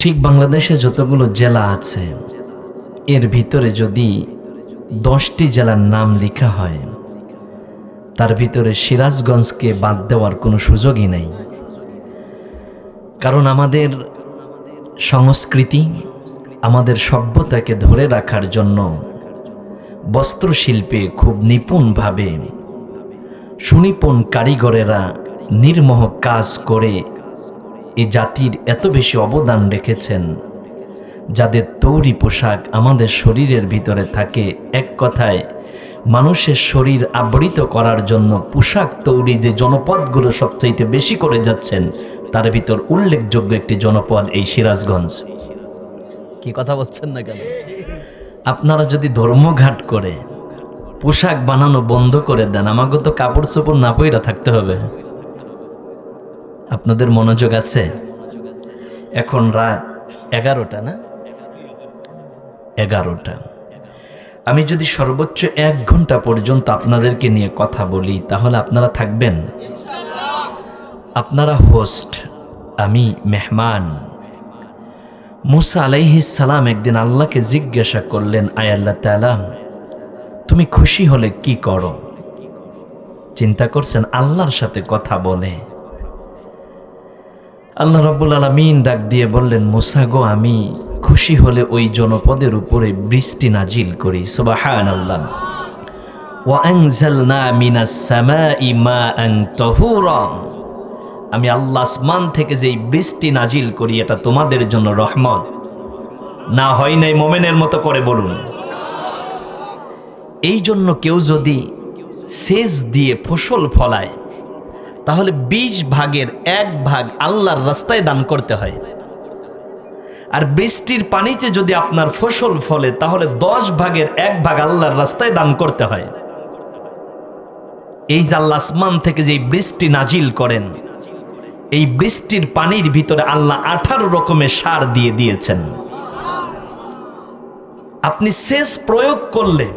ঠিক বাংলাদেশে যতগুলো জেলা আছে এর ভিতরে যদি 10টি জেলার নাম লেখা হয় তার ভিতরে সিরাজগঞ্জকে বাদ দেওয়ার কোনো সুযোগই নেই। কারণ আমাদের সংস্কৃতি, আমাদের সভ্যতাকে ধরে রাখার জন্য বস্ত্রশিল্পে খুব নিপুণভাবে সুনিপুণ কারিগরেরা নির্মোহ কাজ করে এ জাতির এত বেশি অবদান রেখেছেন, যাদের তৈরি পোশাক আমাদের শরীরের ভিতরে থাকে। এক কথায় মানুষের শরীর আবৃত করার জন্য পোশাক তৈরি যে জনপদগুলো সবচাইতে বেশি করে যাচ্ছেন তার ভিতর উল্লেখযোগ্য একটি জনপদ এই সিরাজগঞ্জ। কি কথা বলছেন না কেন? আপনারা যদি ধর্মঘাট করে পোশাক বানানো বন্ধ করে দেন, আমাকে তো কাপড় চোপড় না পইরা থাকতে হবে। আপনাদের মনোযোগ আছে? এখন রাত 11টা না? 11টা। আমি যদি সর্বোচ্চ 1 ঘন্টা পর্যন্ত আপনাদেরকে নিয়ে কথা বলি তাহলে আপনারা থাকবেন? আপনারা হোস্ট, আমি মেহমান। মুসা আলাইহিস সালাম একদিন আল্লাহকে জিজ্ঞাসা করলেন, আয় আল্লাহ তাআলা, তুমি খুশি হলে কি করো? চিন্তা করছেন আল্লাহর সাথে কথা বলে। আল্লাহ রাব্বুল আলামিন ডাক দিয়ে বললেন, মুসা গো, আমি খুশি হলে ওই জনপদের উপরে বৃষ্টি নাজিল করি। সুবহানাল্লাহ। ওয়া আনজালনা মিনাস সামাই মাআন তাহুরা, আমি আল্লাহ আসমান থেকে যেই বৃষ্টি নাজিল করি এটা তোমাদের জন্য রহমত। না হয় নাই মোমেনের মতো করে বলুন। এই জন্য কেউ যদি সেচ দিয়ে ফসল ফলায় তাহলে 20 ভাগের 1 ভাগ আল্লাহর রাস্তায় দান করতে হয়। আর বৃষ্টির পানিতে যদি আপনার ফসল ফলে তাহলে 10 ভাগের 1 ভাগ আল্লাহর রাস্তায় দান করতে হয়। এই যে আল্লাহ আসমান থেকে যেই বৃষ্টি নাজিল করেন, এই বৃষ্টির পানির ভিতরে আল্লাহ 18 রকমের সার দিয়ে দিয়েছেন। আপনি সেচ প্রয়োগ করলে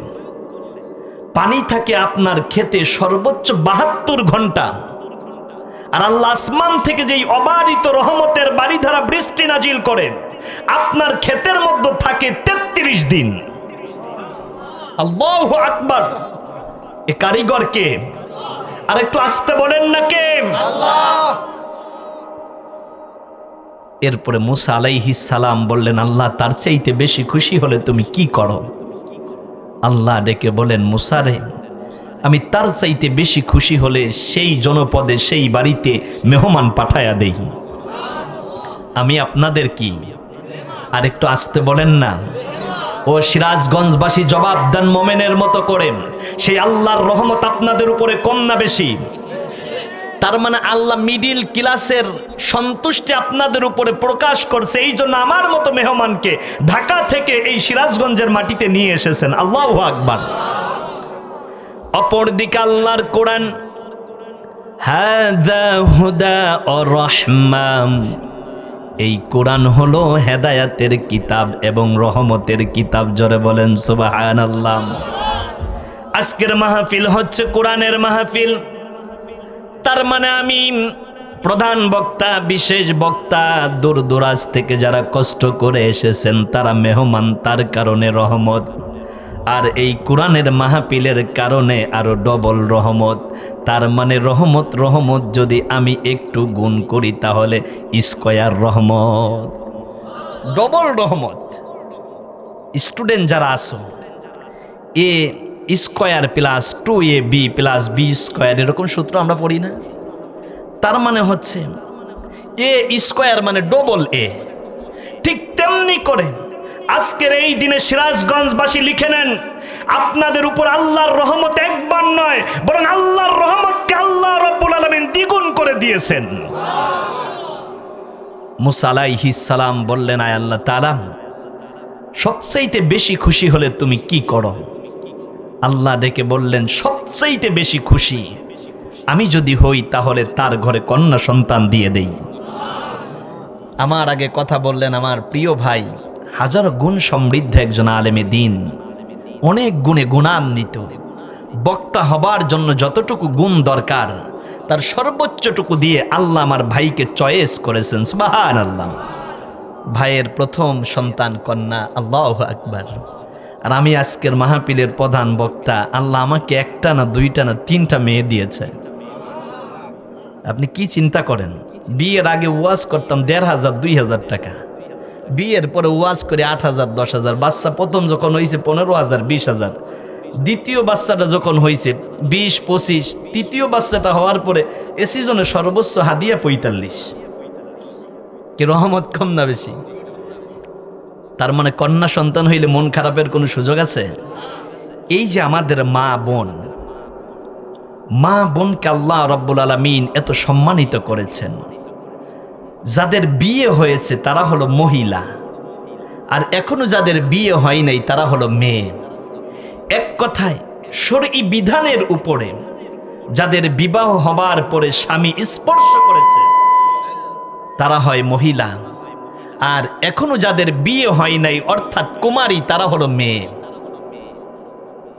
পানি থাকে আপনার ক্ষেতে সর্বোচ্চ 72 ঘন্টা। আর আল্লাহ আসমান থেকে যেই অবারিত রহমতের বারিধারা বৃষ্টি নাজিল করে আপনার ক্ষেতের মধ্যে থাকে 33 দিন। আল্লাহু আকবার। এ কারিগর কে? আর একটু আসতে বলেন না কে? আল্লাহ। এরপরে মুসা আলাইহিস সালাম বললেন, আল্লাহ, তার চাইতে বেশি খুশি হলে তুমি কি করো? আল্লাহ ডেকে বলেন, মুসা রে, আমি তার চাইতে বেশি খুশি হলে সেই জনপদে সেই বাড়িতে মেহমান পাঠায়া দেই। আমি আপনাদের কি? আর একটু আসতে বলেন না। ও সিরাজগঞ্জবাসী, জবাব দেন মোমেনের মতো করে, সেই আল্লাহর রহমত আপনাদের উপরে কম না বেশি? তার মানে আল্লাহ মিডিল ক্লাসের সন্তুষ্টি আপনাদের উপরে প্রকাশ করছে। এই জন্য আমার মতো মেহমানকে ঢাকা থেকে এই সিরাজগঞ্জের মাটিতে নিয়ে এসেছেন। আল্লাহু আকবার। অপরদিকে আল্লাহর কোরআন, হাযা হুদা ও রাহমাম, এই কোরআন হলো হেদায়াতের কিতাব এবং রহমতের কিতাব। জোরে বলেন সুবহানাল্লাহ। আজকের মাহফিল হচ্ছে কোরআনের মাহফিল। তার মানে আমি প্রধান বক্তা, বিশেষ বক্তা, দূর দূরাজ থেকে যারা কষ্ট করে এসেছেন তারা মেহমান, তার কারণে রহমত। আর এই কোরআনের মাহফিলের কারণে আরো ডবল রহমত। তার মানে রহমত রহমত যদি আমি একটু গুণ করি তাহলে স্কয়ার রহমত, ডবল রহমত। স্টুডেন্ট যারা আছো, a square plus 2ab plus b square, এরকম সূত্র আমরা পড়ি না? তার মানে হচ্ছে এ স্কয়ার মানে ডবল এ। ঠিক তেমনি করে আজকের এই দিনে সিরাজগঞ্জবাসী লিখে নেন, আপনাদের উপর আল্লাহর রহমত একবার নয় বরং আল্লাহর রহমতকে আল্লাহ রাব্বুল আলামিন দ্বিগুণ করে দিয়েছেন। মুসা আলাইহিস সালাম বললেন, আয় আল্লাহ তাআলা, সবচাইতে বেশি খুশি হলে তুমি কি করো? আল্লাহ ডেকে বললেন, সবচাইতে বেশি খুশি আমি যদি হই তাহলে তার ঘরে কন্যা সন্তান দিয়ে দেই। আমার আগে কথা বললেন আমার প্রিয় ভাই, হাজারো গুণ সমৃদ্ধ একজন আলেমে দিন, অনেক গুণে গুণান্বিত। বক্তা হবার জন্য যতটুকু গুণ দরকার তার সর্বোচ্চটুকু দিয়ে আল্লাহ আমার ভাইকে চয়েস করেছেন। সুবহানাল্লাহ। ভাইয়ের প্রথম সন্তান কন্যা, আল্লাহু আকবার। আর আমি আজকের মাহফিলের প্রধান বক্তা। আল্লাহ আমাকে একটা না দুইটা না তিনটা মেয়ে দিয়েছে। আপনি কি চিন্তা করেন, বিয়ের আগে ওয়াজ করতাম ১,৫০০ ২,০০০ টাকা, বিয়ের পরে ওয়াজ করে ৮,০০০ ১০,০০০, বাচ্চা প্রথম যখন হয়েছে ১৫,০০০ ২০,০০০, দ্বিতীয় বাচ্চাটা যখন হয়েছে ২০-২৫, তৃতীয় বাচ্চাটা হওয়ার পরে এ সিজনে সর্বোচ্চ হাদিয়া ৪৫। কি রহমত কম না বেশি? তার মানে কন্যা সন্তান হইলে মন খারাপের কোনো সুযোগ আছে? এই যে আমাদের মা বোনকে আল্লাহ রাব্বুল আলামিন এত সম্মানিত করেছেন। যাদের বিয়ে হয়েছে তারা হলো মহিলা, আর এখনো যাদের বিয়ে হয় নাই তারা হলো মেয়ে। এক কথায় শরঈ বিধানের উপরে যাদের বিবাহ হবার পরে স্বামী স্পর্শ করেছে তারা হয় মহিলা, আর এখনো যাদের বিয়ে হয় নাই অর্থাৎ কুমারী তারা হলো মেয়ে।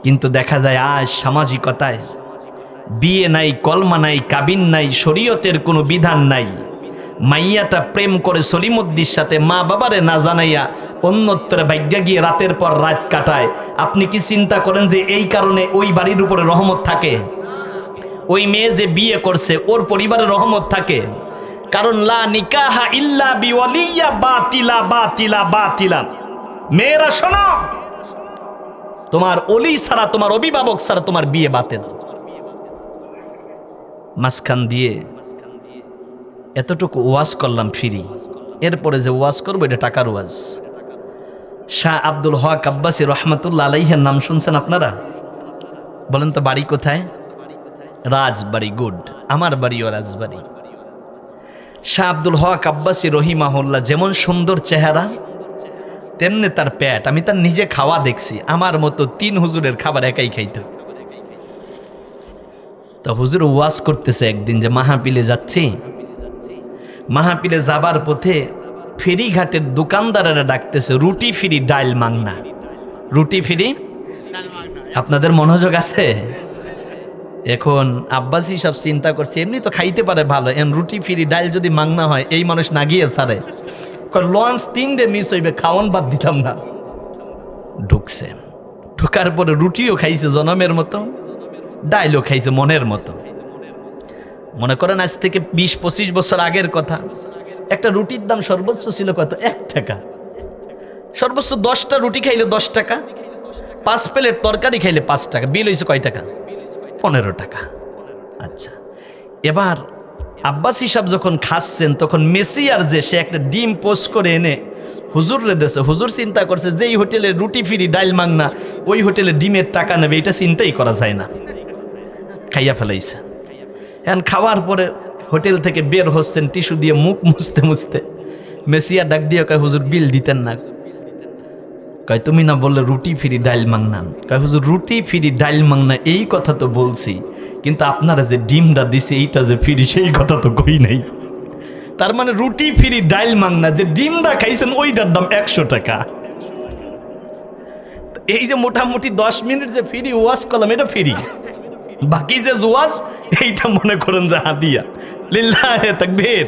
কিন্তু দেখা যায় আজ সামাজিকতায় বিয়ে নাই, কলমা নাই, কাবিন নাই, শরীয়তের কোনো বিধান নাই। মাইয়াটা প্রেম করে সলিমুদ্দির সাথে মা বাবারে না জানাইয়া অন্যত্র ভাগ্যা গিয়ে রাতের পর রাত কাটায়। আপনি কি চিন্তা করেন যে এই কারণে ওই বাড়ির উপরে রহমত থাকে? ওই মেয়ে যে বিয়ে করছে ওর পরিবারে রহমত থাকে? কারণ লা নিকাহা ইল্লা বিওয়ালিয়া বাতিলা বাতিলা বাতিলা। মেয়েরা শোনো, তোমার ওলি ছাড়া, তোমার অভিভাবক ছাড়া তোমার বিয়ে বাতিল। মাঝখান দিয়ে এতটুকু ওয়াজ করলাম ফ্রি, এরপরে যে ওয়াজ করবো এটা টাকার ওয়াজ। শাহ আব্দুল হক আব্বাসী রহমাতুল্লাহ আলাইহির নাম শুনছেন আপনারা? বলেন তো বাড়ি কোথায়? রাজবাড়ি। গুড, আমার বাড়িও রাজবাড়ি। শাহ আব্দুল হক আব্বাসী রহিমাহুল্লাহ যেমন সুন্দর চেহারা তেমনি তার পেট। আমি তার নিজে খাওয়া দেখছি, আমার মতো 3 হুজুরের খাবার একাই খাইত। তা হুজুর ওয়াজ করতেছে একদিন যে মাহফিলে যাচ্ছি, মাহফিলে যাবার পথে ফেরিঘাটের দোকানদারেরা ডাকতেছে রুটি ফ্রি ডাইল মাংনা। রুটি ফ্রি, আপনাদের মনোযোগ আছে? এখন আব্বাসী সব চিন্তা করছে এমনি তো খাইতে পারে ভালো, এন রুটি ফ্রি ডাইল যদি মাংনা হয় এই মানুষ না গিয়ে ছাড়ে। লঞ্চ 3 মিস হইবে, খাওয়ান বাদ দিতাম না। ঢুকছে, ঢুকার পরে রুটিও খাইছে জনমের মতো, ডাইলও খাইছে মনের মতো। মনে করেন আজ থেকে 20-25 বছর আগের কথা, একটা রুটির দাম সর্বোচ্চ ছিল কত? 1 টাকা। সর্বোচ্চ 10টা রুটি খাইলে 10 টাকা, 5 প্লেট তরকারি খাইলে 5 টাকা। বিল হয়েছে কয় টাকা? 15 টাকা। আচ্ছা, এবার আব্বাসী সাহেব যখন খাচ্ছেন তখন মেসিয়ার যে সে একটা ডিম পোস্ট করে এনে হুজুরে দেশে। হুজুর চিন্তা করছে যে এই হোটেলে রুটি ফ্রি ডাইল মাংনা, ওই হোটেলে ডিমের টাকা নেবে, এটা চিন্তাই করা যায় না। খাইয়া ফেলাইছে। এখন খাওয়ার পরে হোটেল থেকে বের হচ্ছেন, টিস্যু দিয়ে মুখ মুছতে মুছতে মেসিয়া ডাক দিয়ে কয় হুজুর বিল দিতেন না। কয় তুমি না বললে রুটি ফ্রি ডাইল মাংনা? কয় হুজুর রুটি ফ্রি ডাইল মাংনা এই কথা তো বলছি, কিন্তু আপনারা যে ডিমটা দিছে এইটা যে ফ্রি সেই কথা তো কই নাই। তার মানে রুটি ফ্রি ডাইল মাংনা, যে ডিমটা খাইছেন ওইটার দাম 100 টাকা। এই যে মোটামুটি 10 মিনিট যে ফ্রি ওয়াজ করলাম এটা ফ্রি, বাকি যে ওয়াজ এইটা মনে করেন যে হাদিয়া। লিল্লাহে তাকবীর।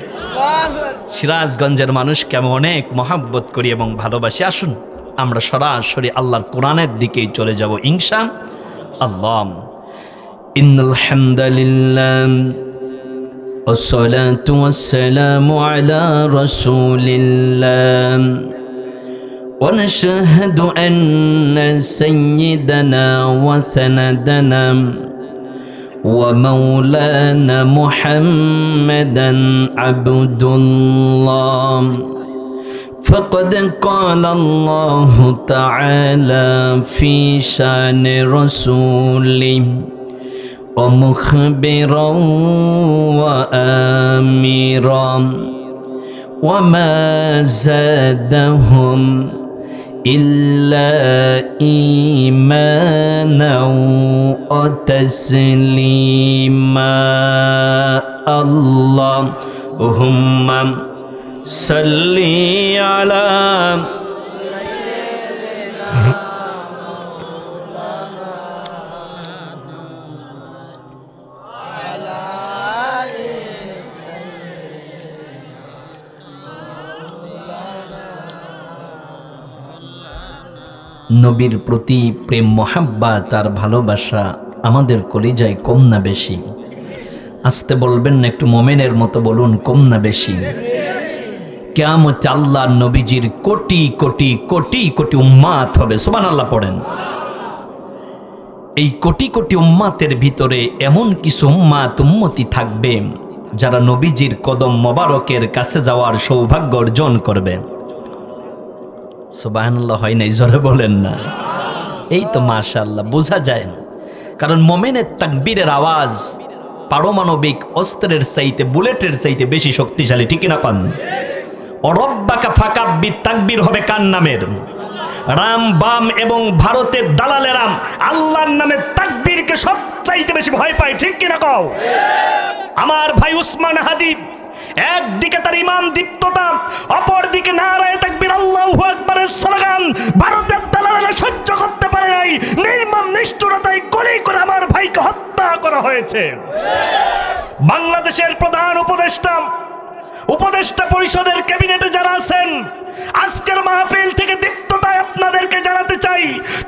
সিরাজগঞ্জের মানুষকে আমি অনেক মহাব্বত করি এবং ভালোবাসি। আসুন আমরা সরাসরি আল্লাহর কোরআনের দিকেই চলে যাব ইনশাআল্লাহ। ইন্নাল হামদালিল্লাহ والصلاة والسلام على رسول الله ونشهد أن سيدنا وسندنا ومولانا محمدا عبد الله فقد قال الله تعالى في شان رسوله ومخبرا وآمرا وما زادهم إلا إيمانا وتسليما اللهم صل على নবীর প্রতি প্রেম মোহাব্বত আর ভালোবাসা আমাদের কলিজায় কম না বেশি? আসতে বলবেন না, একটু মোমেনের মতো বলুন, কম না বেশি? কিয়ামত আল্লাহর নবীজির কোটি কোটি কোটি কোটি উম্মাত হবে। সুবহানাল্লাহ পড়েন। এই কোটি কোটি উম্মাতের ভিতরে এমন কিছু উম্মতি থাকবে যারা নবীজির কদম মোবারকের কাছে যাওয়ার সৌভাগ্য অর্জন করবে। সুবহানাল্লাহ হয় নাই, জোরে বলেন না। এই তো মাশাআল্লাহ বোঝা যায়, কারণ মোমেনের তাকবীরের আওয়াজ পারমাণবিক অস্ত্রের চাইতে, বুলেটের চাইতে বেশি শক্তিশালী, ঠিক না কোন? রব্বাকা ফাকাব্বির তাকবীর হবে কার নামের? রাম বাম এবং ভারতের দালালেরাম আল্লাহর নামে তাকবীরকে সবচাইতে বেশি ভয় পায়, ঠিক কিনা কও? আমার ভাই উসমান হাদি একদিকে তার ইমান দীপ্ততা, অপরদিকে নারায়ে তাকবীর আল্লাহু আকবারের স্লোগান ভারতের দালালেরা সহ্য করতে পারে নাই। নির্মম নিষ্ঠুরতায় গুলি করে আমার ভাইকে হত্যা করা হয়েছে। বাংলাদেশের প্রধান উপদেষ্টা পরিষদের ক্যাবিনেটে যারা আছেন, আজকের মাহফিল থেকে দীপ্ততায় আপনাদেরকে জানাতে চাই,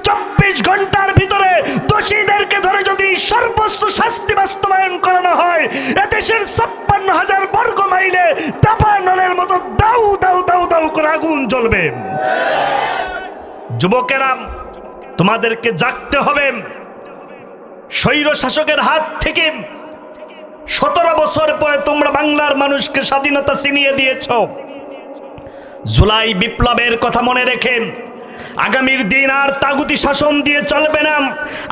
24 ঘন্টার ভিতরে দোষীদেরকে ধরে যদি সর্বোচ্চ শাস্তি বাস্তবায়ন করানো হয়, এদেশের 56,000 বর্গ মাইলে দাবানলের মতো দাউ দাউ দাউ দাউ করে আগুন জ্বলবে। যুবকেরা, তোমাদেরকে জাগতে হবে। স্বৈর শাসকের হাত থেকে 17 বছর পরে তোমরা বাংলার মানুষকে স্বাধীনতা ছিনিয়ে দিয়েছ। জুলাই বিপ্লবের কথা মনে রেখে আগামীর দিন আর তাগুতি শাসন দিয়ে চলবে না,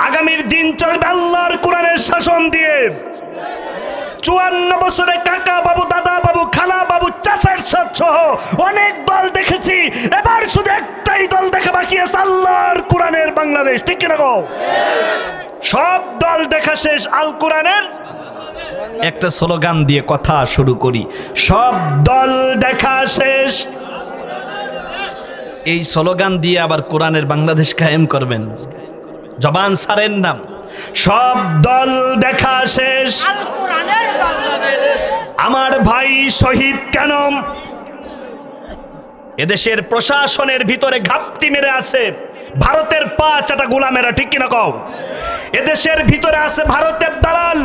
আগামীর দিন চলবে আল্লাহর কোরআনের শাসন দিয়ে। 54 বছরে কাকা বাবু, দাদা বাবু, খালা বাবু, চাচার সহ অনেক দল দেখেছি, এবার শুধু একটাই দল দেখা বাকি আছে, আল্লাহর কোরআনের বাংলাদেশ, ঠিক কিনা গো? সব দল দেখা শেষ, আল কোরআনের একটা স্লোগান দিয়ে কথা শুরু করি, সব দল দেখা শেষ। এই স্লোগান দিয়ে আবার কোরআনের বাংলাদেশ কায়েম করবেন, জবান ছাড়েন না। সব দল দেখা শেষ, আমার ভাই শহীদ কেন? এদেশের প্রশাসনের ভিতরে ঘাপটি মেরে আছে ভারতের 5 গোলামেরা, ঠিক কিনা কও? এদেশের ভিতরে আছে ভারতের দালাল,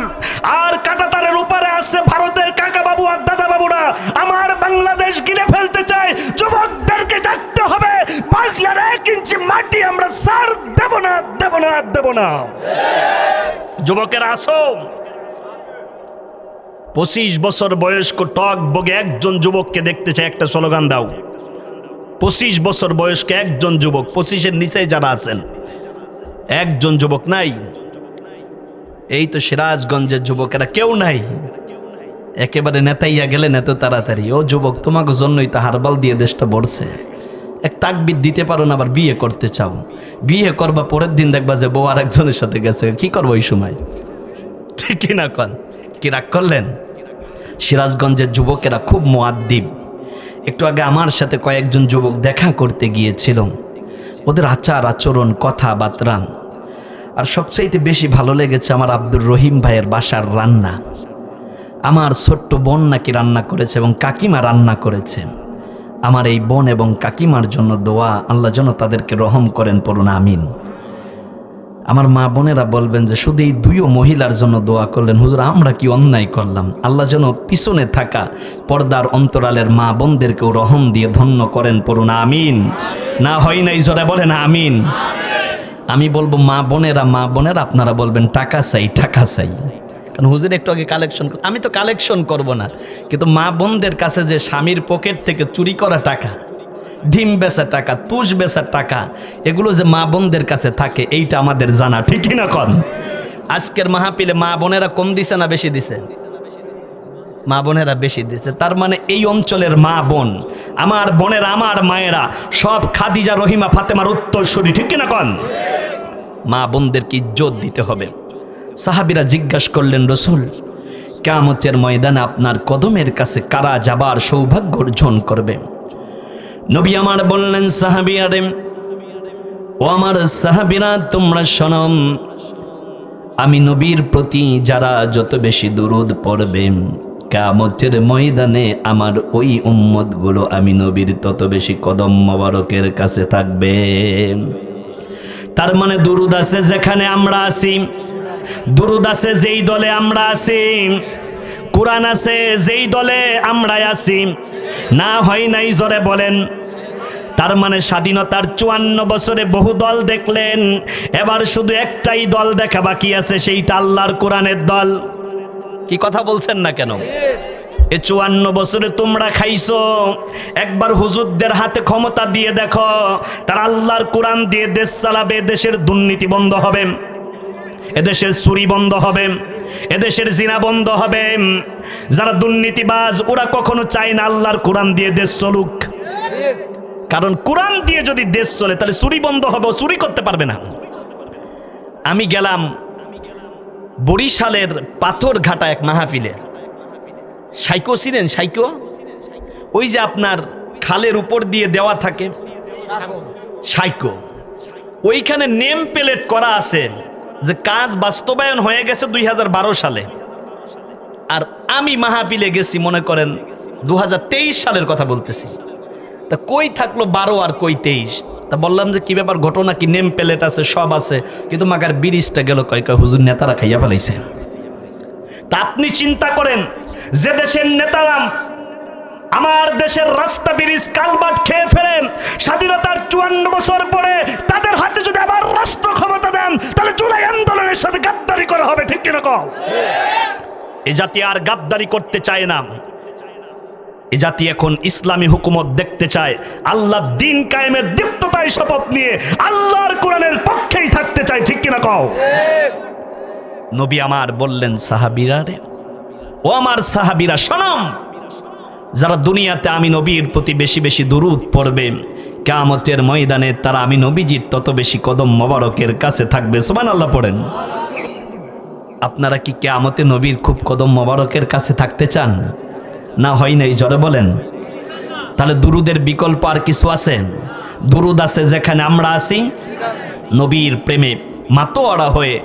আর কাঁটাতারের উপরে আছে ভারতের কাকা বাবু আর দাদা বাবুরা। আমার বাংলাদেশ গিলে ফেলতে চায়, যুবকদেরকে জাগতে হবে। বাংলার 1 ইঞ্চি মাটি আমরা ছাড় দেব না, দেব না, দেব না। যুবকেরা আসো, 25 বছর বয়স্ক টক বগে একজন যুবককে দেখতে চাই, একটা স্লোগান দাও। 25 বছর বয়স্ক একজন যুবক, 25-এর নিচে যারা আছেন, একজন যুবক নাই। এই তো সিরাজগঞ্জের যুবকেরা কেউ নাই, একেবারে নেতাইয়া গেলেন এত তাড়াতাড়ি। ও যুবক, তোমাকে জন্যই তো হারবাল দিয়ে দেশটা ভরছে। এক তাকবীর দিতে পারো না, আবার বিয়ে করতে চাও, বিয়ে করবা, পরের দিন দেখবা যে বউ আরেকজনের সাথে গেছে। কি করবো ওই সময়, ঠিক কিনা কন? কি রাগ করলেন? সিরাজগঞ্জের যুবকেরা খুব মুআদ্দিব। একটু আগে আমার সাথে কয়েকজন যুবক দেখা করতে গিয়েছিল, ওদের আচার আচরণ, কথাবার্তা। আর সবচাইতে বেশি ভালো লেগেছে আমার আব্দুর রহিম ভাইয়ের বাসার রান্না। আমার ছোট্ট বোন নাকি রান্না করেছে এবং কাকিমা রান্না করেছে। আমার এই বোন এবং কাকিমার জন্য দোয়া, আল্লাহ যেন তাদেরকে রহম করেন, পড়ুন আমিন। আমার মা বোনেরা বলবেন যে শুধু এই 2 মহিলার জন্য দোয়া করলেন, হুজুর আমরা কি অন্যায় করলাম? আল্লাহ যেন পিছনে থাকা পর্দার অন্তরালের মা বোনদেরকেও রহম দিয়ে ধন্য করেন, পড়ুন আমিন। না হয় নাই, জোরে বলেন আমিন। আমি বলবো মা বোনেরা আপনারা বলবেন টাকা চাই, টাকা চাই। কারণ হুজুর একটু আগে কালেকশন, আমি তো কালেকশন করব না, কিন্তু মা বোনদের কাছে যে স্বামীর পকেট থেকে চুরি করা টাকা, ডিম বেচার টাকা, তুষ বেচার টাকা, এগুলো যে মা বোনদের কাছে থাকে, এইটা আমাদের জানা, ঠিকই না কন? আজকের মাহফিলে মা বোনেরা কম দিছে না বেশি দিছে? মা বোনেরা বেশি দিছে। তার মানে এই অঞ্চলের মা বোন, আমার বোনেরা, আমার মায়েরা সব খাদিজা, রহিমা, ফাতেমার উত্তরসূরি, ঠিক না কন? মা বোনদেরকে ইজ্জত দিতে হবে। সাহাবীরা জিজ্ঞাসা করলেন, রসূল কিয়ামতের ময়দানে আপনার কদমের কাছে কারা যাবার সৌভাগ্য অর্জন করবে? নবী আমার বললেন, সাহাবীরা, ও আমার সাহাবীরা, তোমরা শোনো, আমি নবীর প্রতি যারা যত বেশি দুরূদ পড়বে, কিয়ামতের ময়দানে আমার ওই উম্মতগুলো আমি নবীর তত বেশি কদম মোবারকের কাছে থাকবে। তার মানে দুরুদ আছে যেখানে আমরা আছি, দুরুদ আছে যেই দলে আমরা আছি, কোরআন আছে যেই দলে আমরা আছি, না হয় নাই জোরে বলেন। তার মানে স্বাধীনতার 54 বছরে বহু দল দেখলেন, এবার শুধু একটাই দল দেখা বাকি আছে, সেইটা আল্লাহর কোরআনের দল। কি কথা বলছেন না কেন? এ 54 বছরে তোমরা খাইছো, একবার হুজুরদের হাতে ক্ষমতা দিয়ে দেখো, তারা আল্লাহর কোরআন দিয়ে দেশ চালাবে, দেশের দুর্নীতি বন্ধ হবে, এদেশের চুরি বন্ধ হবে, এদেশের জিনা বন্ধ হবে। যারা দুর্নীতিবাজ ওরা কখনো চায় না আল্লাহর কোরআন দিয়ে দেশ চলুক, কারণ কোরআন দিয়ে যদি দেশ চলে তাহলে চুরি বন্ধ হবে, চুরি করতে পারবে না। আমি গেলাম বরিশালের পাথরঘাটা এক মাহফিলে। সাইকো ছিলেন? সাইকো ওই যে আপনার খালের উপর দিয়ে দেওয়া থাকে, সাইকো। ওইখানে নেম প্লেট করা আছে যে কাজ বাস্তবায়ন হয়ে গেছে 2012 সালে। আর আমি মাহফিলে গেছি মনে করেন 2023 সালের কথা বলতেছি। তা কই থাকলো 12 আর কই 23? তা বললাম যে কি ব্যাপার, ঘটনা কি? নেম প্লেট আছে, সব আছে, কিন্তু মাগার ব্রিজটা গেল কয় কয় হুজুর নেতারা খাইয়া ফেলাইছে। তা আপনি চিন্তা করেন, যে দেশের নেতারা আমার দেশের রাস্তা ব্রিজ কালভার্ট খেয়ে ফেলেন, স্বাধীনতার 54 বছর পরে তাদের হাতে যদি আবার রাষ্ট্র ক্ষমতা দেন, তাহলে জুলাই আন্দোলনের সাথে গাদ্দারি করা হবে, ঠিক কিনা কও? এই জাতি আর গাদ্দারি করতে চায় না, এই জাতি এখন ইসলামী হুকুমত দেখতে চায়, আল্লাহ দিন কায়েমের দীপ্ততায় শপথ নিয়ে আল্লাহর কোরআনের পক্ষেই থাকতে চায়, ঠিক কিনা কও? নবী আমার বললেন, সাহাবীরা রে, ও আমার সাহাবীরা শোনো, যারা দুনিয়াতে আমি নবীর প্রতি বেশি বেশি দুরূদ পড়বে, কিয়ামতের ময়দানে তারা আমি নবীজির তত বেশি কদম মোবারকের কাছে থাকবে। সুবহানাল্লাহ পড়েন। আপনারা কি কিয়ামতে নবীর খুব কদম মোবারকের কাছে থাকতে চান? না হয় নাই জোরে বলেন। তাহলে দুরুদের বিকল্প আর কিছু আছে? দুরুদ আছে যেখানে আমরা আছি, নবীর প্রেমে মাতোয়ারা হয়ে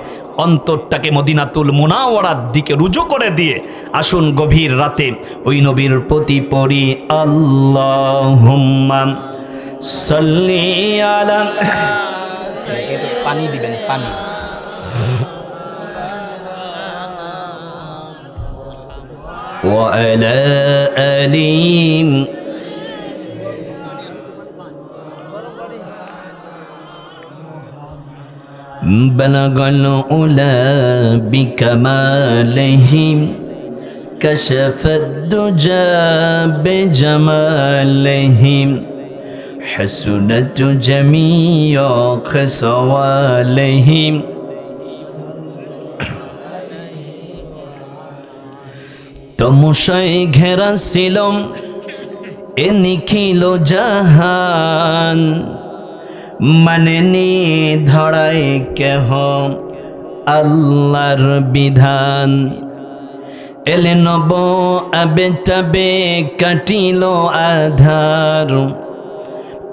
অন্তরটাকে মদিনাতুল মুনাওয়ারার দিকে রুজু করে দিয়ে আসুন গভীর রাতে ওই নবীর প্রতি পড়ি আল্লাহুম্মা সাল্লি আলা। পানি দিবেন, পানি। ওয়া আলা আলিম بلغ العلا بكمالهم كشف الدجى بجمالهم حسنت جميع خصالهم তমসায় ঘেরা ছিলাম এ নিখিল জাহান, মানেনি ধরায় কেহ আল্লাহর বিধান। এলে নব আবে টাবে কাটিল আধার,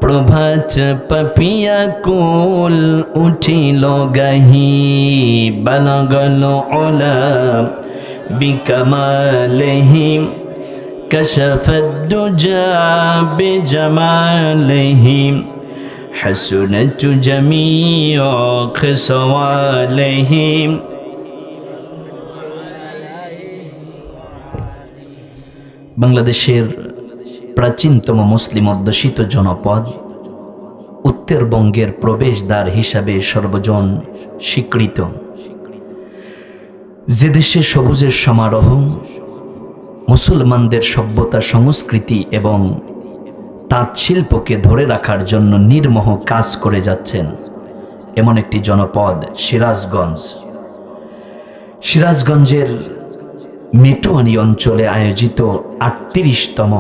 প্রভাত পাপিয়া কুল উঠিল গাহি। বালাগল ওলা বিকামালহিম কাশাফাদ দুজা বিজামালহিম حسنت جميع خصالهم। বাংলাদেশের প্রাচীনতম মুসলিম অধ্যুষিত জনপদ, উত্তরবঙ্গের প্রবেশদ্বার হিসাবে সর্বজন স্বীকৃত, যে দেশে সবুজের সমারোহ, মুসলমানদের সভ্যতা, সংস্কৃতি এবং তাঁত শিল্পকে ধরে রাখার জন্য নির্মোহ কাজ করে যাচ্ছেন এমন একটি জনপদ সিরাজগঞ্জ। সিরাজগঞ্জের মেটোয়ানি অঞ্চলে আয়োজিত 38তম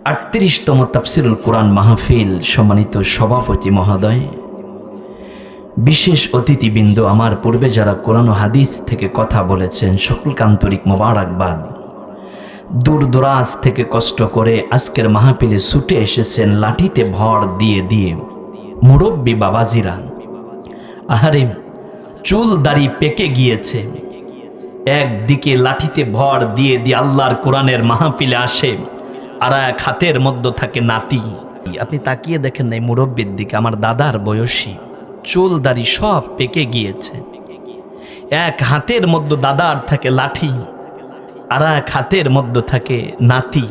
38তম তাফসিরুল কোরআন মাহফিল। সম্মানিত সভাপতি মহোদয়, বিশেষ অতিথিবৃন্দ, আমার পূর্বে যারা কোরআন ও হাদিস থেকে কথা বলেছেন সকলকে আন্তরিক মোবারকবাদ। দূর দরাজ থেকে কষ্ট করে আজকের মাহফিলে ছুটে এসেছেন লাঠিতে ভর দিয়ে দিয়ে মুরব্বী বাবাজিরা। আহারে, চুল দাড়ি পেকে গিয়েছে, একদিকে লাঠিতে ভর দিয়ে দিয়ে আল্লাহর কোরআনের মাহফিলে আসে, আর এক হাতের মধ্যে থাকে নাতি। আপনি তাকিয়ে দেখেন নাই মুরব্বির দিকে, আমার দাদার বয়সী, চুল দাড়ি সব পেকে গিয়েছে। এক হাতের মধ্যে দাদার থাকে লাঠি, আর এক হাতের মধ্যে থাকে নাতি।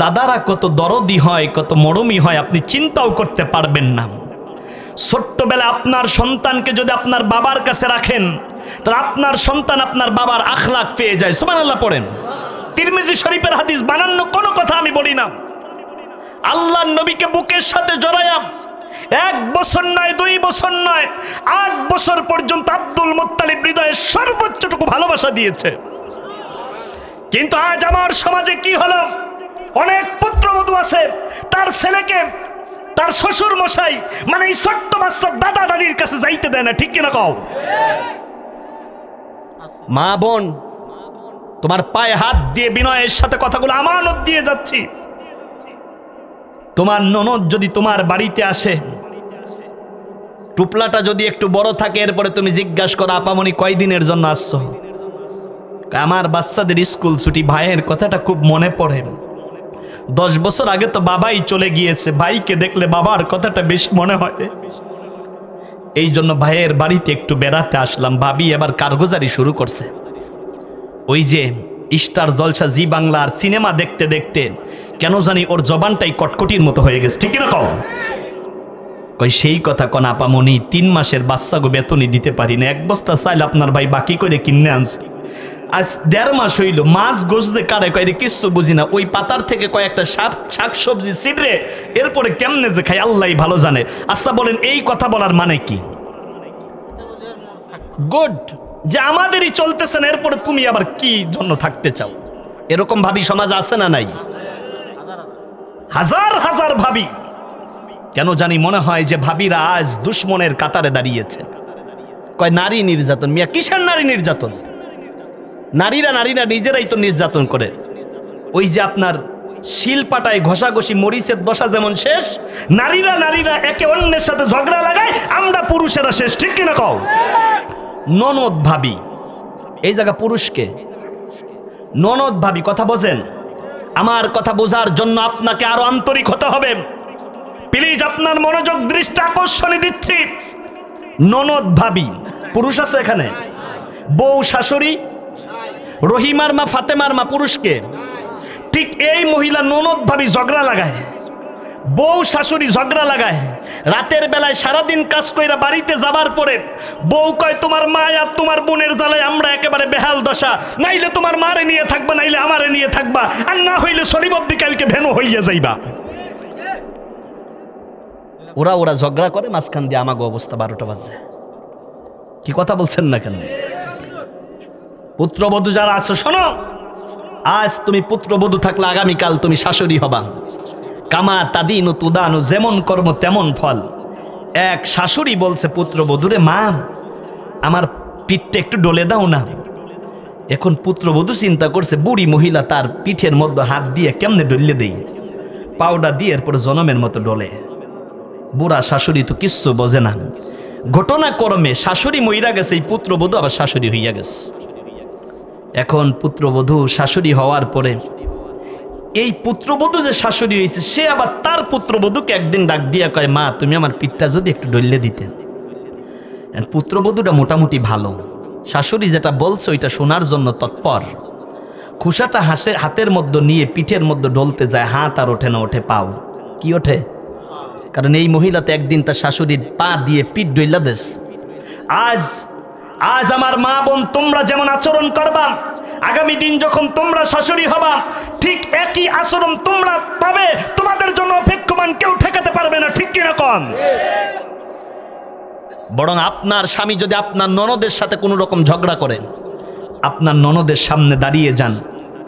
দাদারা কত দরদি হয়, কত মরমি হয়, আপনি চিন্তাও করতে পারবেন না। ছোট্টবেলা আপনার সন্তানকে যদি আপনার বাবার কাছে রাখেন, তাহলে আপনার সন্তান আপনার বাবার আখলাক পেয়ে যায়। সুবহানাল্লাহ পড়েন। তিরমিজি শরীফের হাদিস, বানানো কোনো কথা আমি বলি না। আল্লাহর নবীকে বুকের সাথে জড়ায়া 1 বছর নয়, 2 বছর নয়, 8 বছর পর্যন্ত আব্দুল মুত্তালিব হৃদয়ের সর্বোচ্চটুকু ভালোবাসা দিয়েছে। কিন্তু আজ আমার সমাজে কি হলো, অনেক পুত্রবধূ আছে, তার ছেলেকে তার শ্বশুর মশাই মানে এই ছোট্ট বাচ্চার দাদা দাদির কাছে যাইতে দেয় না। ঠিক কিনা কও? মা বোন, তোমার পায়ে হাত দিয়ে বিনয়ের সাথে কথাগুলো আমানত দিয়ে যাচ্ছি। তোমার ননদ যদি তোমার বাড়িতে আসে, টুপলাটা যদি একটু বড় থাকে, এরপরে তুমি জিজ্ঞাসা করো, আপামনি কয়দিনের জন্য আসছো? আমার বাচ্চাদের স্কুল ছুটি। ভাইয়ের কথাটা খুব মনে পড়ে। 10 বছর আগে তো বাবাই চলে গিয়েছে, ভাইকে দেখলে বাবার কথাটা বেশি মনে হয়। এই জন্য ভাইয়ের বাড়িতে একটু বেড়াতে আসলাম। ভাবি এবার কারগুজারি শুরু করছে। ওই যে স্টার জলসা, জি বাংলার সিনেমা দেখতে দেখতে কেন জানি ওর জবানটাই কটকটির মতো হয়ে গেছে। ঠিক না কও? কই সেই কথা কোন আপামনি, 3 মাসের বাচ্চাকে বেতনই দিতে পারি না। 1 বস্তা চাইলে আপনার ভাই বাকি করে কিনে আনছে। আজ 1.5 মাস হইল, মাছ গোছ যে কারে কয় কিচ্ছু বুঝি না। ওই পাতার থেকে কয়েকটা শাক সবজি ছিঁড়ে এরপরে কেমনে যে খাই আল্লাহ ভালো জানে। আচ্ছা বলেন, এই কথা বলার মানে কি? গুড, যে আমাদেরই চলতেছে না, এরপরে তুমি আবার কি জন্য থাকতে চাও? এরকম ভাবি সমাজ আছে না নাই? হাজার হাজার ভাবি। কেন জানি মনে হয় যে ভাবিরা আজ দুশ্মনের কাতারে দাঁড়িয়েছে। কয় নারী নির্যাতন। মিয়া কিসের নারী নির্যাতন? নারীরা নিজেরাই তো নির্যাতন করে। ওই যে আপনার শিলপাটায় ঘষাঘষি মরিচের দশা যেমন শেষ, নারীরা একে অন্যের সাথে ঝগড়া লাগায়, আমরা পুরুষেরা শেষ। ঠিক কিনা কও? ননদ ভাবি, এই জায়গা পুরুষকে ননদ ভাবি, কথা বোঝেন? আমার কথা বোঝার জন্য আপনাকে আরো আন্তরিক হতে হবে। প্লিজ আপনার মনোযোগ দৃষ্টি আকর্ষণে দিচ্ছি। ননদ ভাবি পুরুষ আছে এখানে? বউ শাশুড়ি, রহিমার মা, ফাতেমার মা পুরুষকে। ঠিক এই মহিলা ননদ ভাবি ঝগড়া লাগায়, বউ শাশুড়ি ঝগড়া লাগায়। রাতের বেলায় সারাদিন কাজ কইরা বাড়িতে যাবার পরে বউ কয়, তোমার মা আর তোমার বোনের জ্বালায় আমরা একেবারে বেহাল দশা, নাইলে তোমার মারে নিয়ে থাকবা, নাইলে আমারে নিয়ে থাকবা, আর না হইলে শরীবদ্দি কালকে ভেনো হইয়া যাইবা। ওরা ঝগড়া করে, মাঝখান দিয়ে আমাকে অবস্থা 12টা বাজে। কি কথা বলছেন না কেন? পুত্রবধূ যারা আছো শোনো, আজ তুমি পুত্রবধূ থাকলে আগামীকাল তুমি শাশুড়ি হবা। কামা তাদিনু তুদানু, যেমন কর্ম তেমন ফল। এক শাশুড়ি বলছে পুত্রবধূরে, মা আমার পিঠটা একটু ডলে দাও না। এখন পুত্রবধূ চিন্তা করছে, বুড়ি মহিলা তার পিঠের মধ্যে হাত দিয়ে কেমনে ডলে দেই, পাউডার দিয়ে এরপরে জনমের মতো ডলে। বুড়া শাশুড়ি তো কিচ্ছু বোঝে না। ঘটনাক্রমে শাশুড়ি মইরা গেছে, এই পুত্রবধূ আবার শাশুড়ি হইয়া গেছে। এখন পুত্রবধূ শাশুড়ি হওয়ার পরে এই পুত্রবধূ যে শাশুড়ি হয়েছে, সে আবার তার পুত্রবধূকে একদিন ডাক দিয়া কয়, মা তুমি আমার পিঠটা যদি একটু ডলে দিতেন। পুত্রবধূটা মোটামুটি ভালো, শাশুড়ি যেটা বলছে ওইটা শোনার জন্য তৎপর। খুশাটা হাতের মধ্যে নিয়ে পিঠের মধ্যে ডলতে যায়, হাত আর ওঠে না, ওঠে পাও। কি ওঠে? কারণ এই মহিলা তো একদিন তার শাশুড়ির পা দিয়ে পিঠ ডইলা দেশ। আজ আমার মা বোন, তোমরা যেমন আচরণ করবা, আগামী দিন যখন তোমরা শাশুড়ি হবা, ঠিক একই আচরণ তোমরা পাবে। তোমাদের জন্য অপেক্ষমান কেউ ঠেকাতে পারবে না। ঠিক কিনা কন? বরং আপনার স্বামী যদি আপনার ননদের সাথে কোনো রকম ঝগড়া করে, আপনার ননদের সামনে দাঁড়িয়ে যান।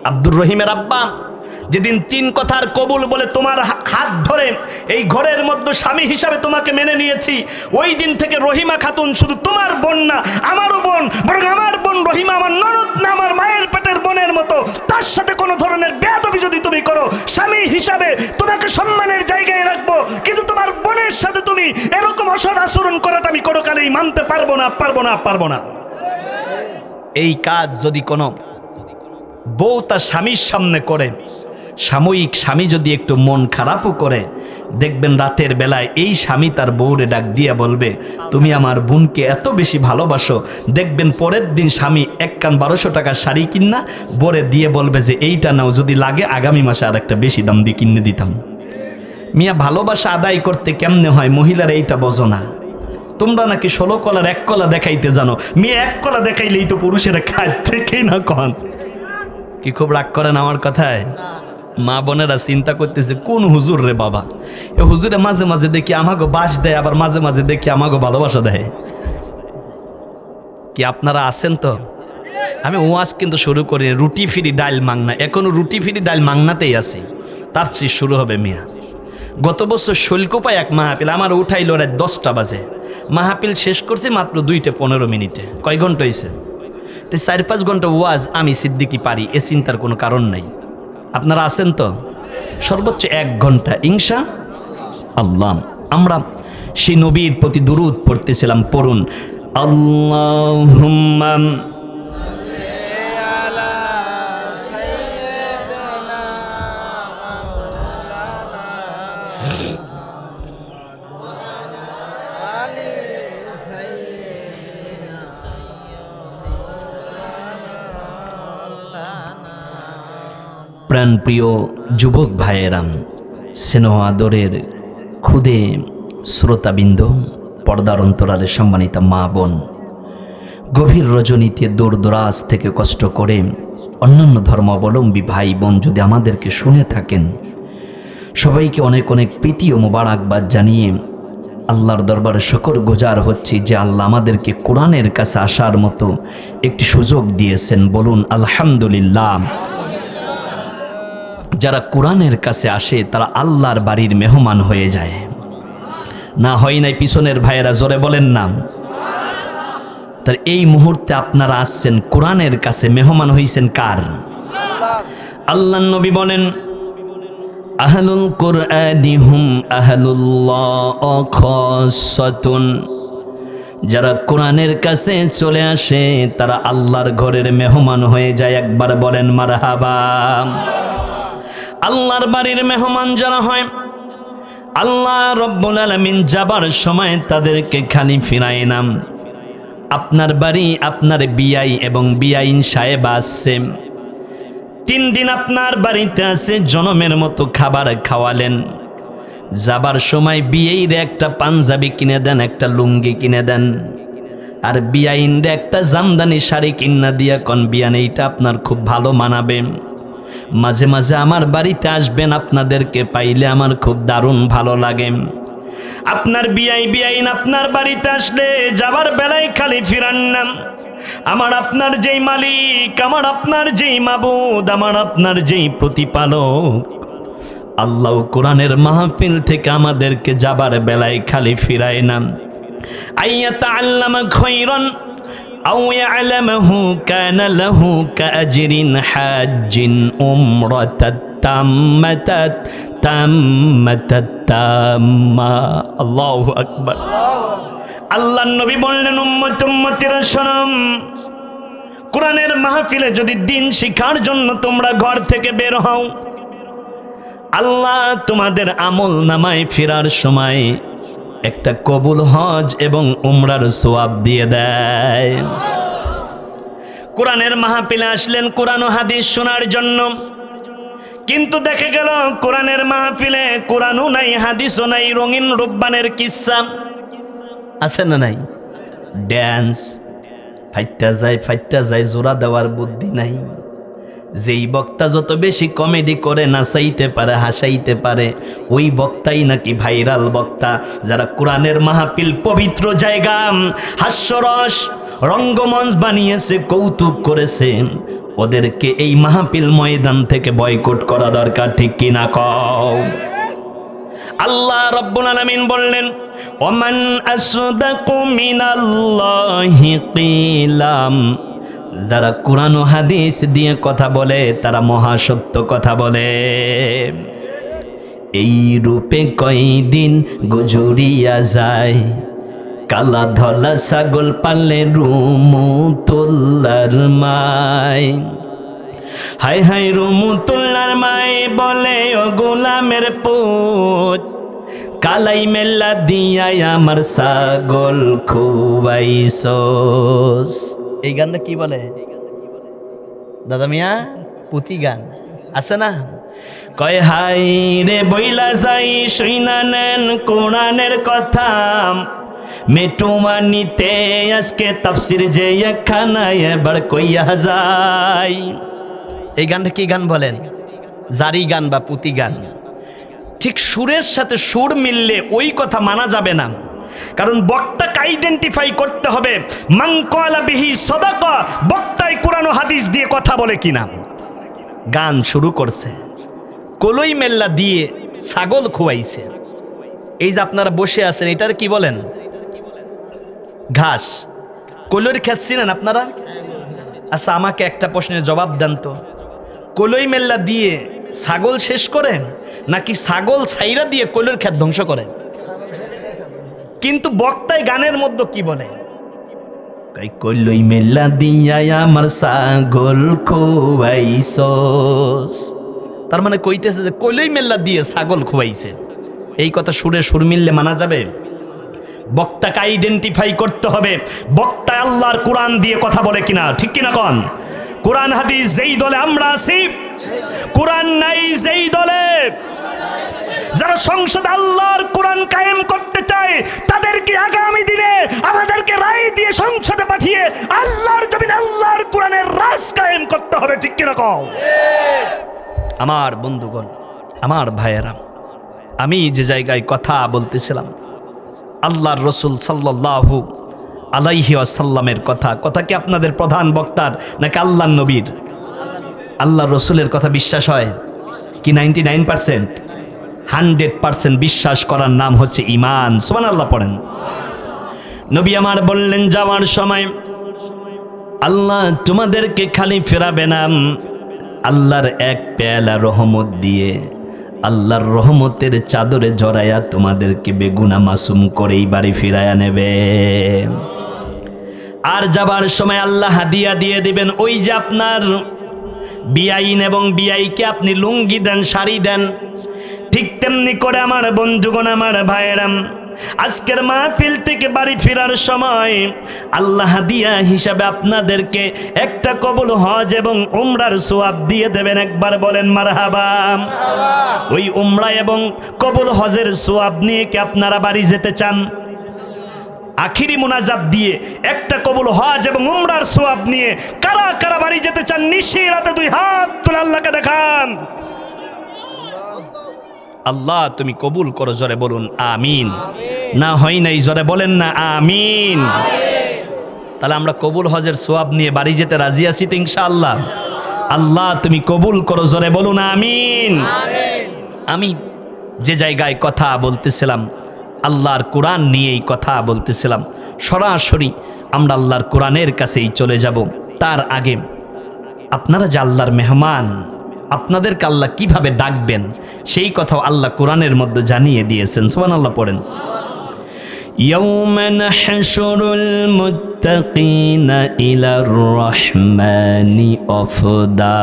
আব্দুর রহিমের আব্বা যেদিন 3 কথার কবুল বলে তোমার হাত ধরে এই ঘরের মধ্যে স্বামী হিসাবে তোমাকে মেনে নিয়েছি, ওই দিন থেকে রহিমা খাতুন শুধু তোমার বোন না, আমারও বোন। বরং আমার বোন রহিমা আমার ননদ না, আমার মায়ের পেটের বোনের মতো। তার সাথে কোনো ধরনের বেয়াদবি যদি তুমি করো, স্বামী হিসাবে তোমাকে সম্মানের জায়গায় রাখবো, কিন্তু তোমার বোনের সাথে তুমি এরকম অসৎ আচরণ করাটা আমি কোনো কালেই মানতে পারবো না। এই কাজ যদি কোনো বউ তার স্বামীর সামনে করে, সাময়িক স্বামী যদি একটু মন খারাপও করে, দেখবেন রাতের বেলায় এই স্বামী তার বউরে ডাক দিয়া বলবে, তুমি আমার বোনকে এত বেশি ভালোবাসো। দেখবেন পরের দিন স্বামী এক কান 1200 টাকার শাড়ি কিনা বরে দিয়ে বলবে যে এইটা নাও, যদি লাগে আগামী মাসে আর একটা বেশি দাম দিয়ে কিনে দিতাম। মিয়া, ভালোবাসা আদায় করতে কেমনে হয় মহিলারা এইটা বোঝো না। তোমরা নাকি 16 কলার 1 কলা দেখাইতে জানো। মেয়ে 1 কলা দেখাইলেই তো পুরুষেরা খায় থেকেই না কন। কি খুব রাগ করেন আমার কথায়? মা বোনেরা চিন্তা করতেছে কোন হুজুর রে বাবা, এ হুজুরে মাঝে মাঝে দেখি আমাকে বাস দেয়, আবার মাঝে মাঝে দেখি আমাকে ভালোবাসা দেয়। কি আপনারা আছেন তো? আমি ওয়াজ কিন্তু শুরু করি রুটি ফিরি ডাইল মাংনা, এখনো রুটি ফিরি ডাইল মাংনাতেই আছি। তাফসীর শুরু হবে মিয়া। গত বছর শৈলকুপায় এক মাহফিল, আমার উঠাইল রাত 10টা বাজে। মাহফিল শেষ করছি মাত্র 2:15 মিনিটে। কয় ঘন্টা হয়েছে? তো 4-5 ঘন্টা ওয়াজ আমি সিদ্দিকি পারি, এ চিন্তার কোনো কারণ নাই। আপনারা আছেন তো? সর্বোচ্চ 1 ঘন্টা ইনশা আল্লাহ। আমরা সেই নবীর প্রতি দুরূদ পড়তেছিলাম। পড়ুন, আল্লাহুম্মা প্রাণপ্রিয় যুবক ভাইয়েরাম, স্নেহ আদরের ক্ষুদে শ্রোতাবৃন্দ, পর্দার অন্তরালে সম্মানিতা মা বোন, গভীর রজনীতে দূর দরাজ থেকে কষ্ট করে অন্যান্য ধর্মাবলম্বী ভাই বোন যদি আমাদেরকে শুনে থাকেন, সবাইকে অনেক অনেক প্রীতি ও মোবারকবাদ জানিয়ে আল্লাহর দরবারে শুকর গুজার হচ্ছি যে আল্লাহ আমাদেরকে কোরআনের কাছে আসার মতো একটি সুযোগ দিয়েছেন। বলুন আলহামদুলিল্লাহ। যারা কোরআনের কাছে আসে তারা আল্লাহর বাড়ির মেহমান হয়ে যায়। না হয় নাই পিছনের ভাইয়েরা জোরে বলেন না। তার এই মুহূর্তে আপনারা আসছেন কোরআনের কাছে, মেহমান হইছেন কার? আল্লাহর নবী বলেন, আহলুল কুরআনি হুম আহলুল্লাহ খাসাতুন। যারা কোরআনের কাছে চলে আসে তারা আল্লাহর ঘরের মেহমান হয়ে যায়। একবার বলেন মারহাবা। আল্লাহর বাড়ির মেহমান যারা হয়, আল্লাহ রব্বুল আলামিন যাবার সময় তাদেরকে খালি ফিরায় নাম। আপনার বাড়ি আপনার বিয়াই এবং বিয়াইন সাহেব আসছে, 3 দিন আপনার বাড়িতে আছে, জনমের মতো খাবার খাওয়ালেন। যাবার সময় বিয়ের একটা পাঞ্জাবি কিনে দেন, একটা লুঙ্গি কিনে দেন, আর বিয়াইনরে একটা জামদানি শাড়ি কিনা দিয়া কন বিয়ান এইটা আপনার খুব ভালো মানাবে, মাঝে মাঝে আমার বাড়িতে আসবেন, আপনাদেরকে পাইলে আমার খুব দারুণ ভালো লাগে। আপনার বিয়াইন আপনার বাড়িতে আসলে যাবার বেলায় খালি ফিরান না। আমার আপনার যেই মালিক, আমার আপনার যেই মাবুদ, আমার আপনার যেই প্রতিপালক আল্লাহ কোরআনের মাহফিল থেকে আমাদেরকে যাবার বেলায় খালি ফিরায় না। আইয়াতাআল্লামা খায়রান আও ইয়ালামহু কানা লাহু কাআজরিন হাজ্জিন উমরাতাত তাম্মাতাত তাম্মা। আল্লাহু আকবার। আল্লাহর নবী বললেন, উম্মতিরা শোনো, কোরআনের মাহফিলে যদি দিন শিখার জন্য তোমরা ঘর থেকে বের হও, আল্লাহ তোমাদের আমল নামায় ফেরার সময় একটা কবুল হজ এবং উমরার সওয়াব দিয়ে দেয়। কোরআনের মাহফিলে আসলেন কোরআন ও হাদিস শোনার জন্য, কিন্তু দেখে গেল কোরআনের মাহফিলে কোরআনও নাই, হাদিসও নাই, রঙিন রূপবানের কিসসা আছে না নাই, ড্যান্স ফাইটটা যায়, জোড়া দেওয়ার বুদ্ধি নাই। যেই বক্তা যত বেশি কমেডি করে, নাচাইতে পারে, হাসাইতে পারে, ওই বক্তাই নাকি ভাইরাল বক্তা। যারা কোরআনের মাহফিল পবিত্র জায়গা, হাস্যরস রঙ্গমঞ্চ বানিয়েছে, কৌতুক করেছে, ওদেরকে এই মাহফিল ময়দান থেকে বয়কট করা দরকার, ঠিক কিনা কও? আল্লাহ রাব্বুল আলামিন বললেন, ওমান আসদাকু মিনাল্লাহি কিলাম। যারা কোরআন ও হাদিস দিয়ে কথা বলে তারা মহাসত্য কথা বলে। এই রূপে কয়দিন গুজরিয়া যায়, কালা ধলা ছাগল পালে রুমুতুল্লার মাই। হায় হায় রুমুতুল্লার মাই বলে ও গোলামের পুত, কালাই মেলা দিয়াই আমার ছাগল খুবাইছস। এই গানটা কি বলে দাদা মিয়া? পুতি গান আছে না? কয় হাই রে বইলা যাই শুইনা নেন কোরআনের কথা, মেটুমানিতে আজকে তাফসির যে একখানায় এবার কইয়া যায়। এই গানটা কি গান বলেন? জারি গান বা পুতি গান। ঠিক সুরের সাথে সুর মিললে ওই কথা মানা যাবে না, কারণ বক্তাকে আইডেন্টিফাই করতে হবে মান ক্বালা বিহি সাদাকা, বক্তায় কোরআন ও হাদিস দিয়ে কথা বলে কিনা। গান শুরু করছে, কলই মেল্লা দিয়ে ছাগল খুয়াইছে। এই যে আপনারা বসে আছেন, এটার কি বলেন? ঘাস। কলইর ক্ষেত চিনেন আপনারা? আচ্ছা, আমাকে একটা প্রশ্নের জবাব দেন তো, কলই মেল্লা দিয়ে ছাগল শেষ করেন নাকি ছাগল ছাইরা দিয়ে কলইর ক্ষেত ধ্বংস করেন? কিন্তু বক্তায় গানের মধ্যে কি বলে? কলই মেল্লা দিয়া আমার ছাগল খুয়াইছস। তার মানে কইতেছে যে কলই মেল্লা দিয়ে ছাগল খুয়াইছে। এই কথা সুরে সুর মিললে মানা যাবে? বক্তাকে আইডেন্টিফাই করতে হবে বক্তা আল্লাহর কোরআন দিয়ে কথা বলে কিনা, ঠিক কিনা কন? কোরআন হাদিস যেই দলে আমরা আছি, কোরআন নাই যেই দলে, যারা সংসদ আল্লাহর কোরআন কায়েম করতে চায় তাদেরকে আগামী দিনে আমাদেরকে রায় দিয়ে সংসদে পাঠিয়ে আল্লাহর জমিনে আল্লাহর কোরআনের রাজ কায়েম করতে হবে, ঠিক কিনা কও? আমার বন্ধুগণ, আমার ভাইয়েরা, আমি যে জায়গায় কথা বলতেছিলাম আল্লাহর রসুল সাল্লাল্লাহু আলাইহি ওয়াসাল্লামের কথা, কথা কি আপনাদের প্রধান বক্তার নাকি আল্লাহর নবীর? আল্লাহর রসুলের কথা বিশ্বাস হয় কি? 99%, 100% বিশ্বাস করার নাম হচ্ছে ঈমান। সুবহানাল্লাহ পড়েন। নবী আমার বললেন যাওয়ার সময়, আল্লাহ তোমাদেরকে খালি ফেরাবে না, আল্লাহর এক পেয়ালা রহমত দিয়ে আল্লাহর রহমতের চাদরে জড়াইয়া তোমাদেরকে বেগুনা মাসুম করেই বাড়ি ফিরাইয়া নেবে। আর যাবার সময় আল্লাহ হাদিয়া দিয়ে দিবেন। ওই যে আপনার বিআইন এবং বিআইকে আপনি লুঙ্গি দেন, শাড়ি দেন, ঠিক তেমনি করে আমার বন্ধুগণ, আমার ভাইয়েরাম, আজকের মাহফিল থেকে বাড়ি ফেরার সময় আল্লাহ হাদিয়া হিসাবে আপনাদেরকে একটা কবুল হজ এবং উমরার সওয়াব দিয়ে দেবেন। একবার বলেন মারহাবা। ওই উমরা এবং কবুল হজের সওয়াব নিয়ে কি আপনারা বাড়ি যেতে চান? আখিরি মুনাজাত দিয়ে একটা কবুল হজ এবং উমরার সওয়াব নিয়ে কারা কারা বাড়ি যেতে চান? নিশি রাতে দুই হাত তুলে আল্লাহকে দেখান। আল্লাহ তুমি কবুল করো, জোরে বলুন আমিন। না হয় নাই, জোরে বলেন না আমিন। তাহলে আমরা কবুল হজের সওয়াব নিয়ে বাড়ি যেতে রাজি আছি তো ইনশাআল্লাহ? আল্লাহ তুমি কবুল করো, জোরে বলুন আমিন। আমি যে জায়গায় কথা বলতেছিলাম আল্লাহর কোরআন নিয়েই কথা বলতেছিলাম, সরাসরি আমরা আল্লাহর কোরআনের কাছেই চলে যাব। তার আগে আপনারা যে আল্লাহর মেহমান, আপনাদেরকে আল্লাহ কিভাবে ডাকবেন সেই কথাও আল্লাহ কোরআনের মধ্যে জানিয়ে দিয়েছেন। সুবহানাল্লাহ পড়েন। ইয়াউমা নাহশুরুল মুত্তাকিনা ইলার রহমানি ওফদা।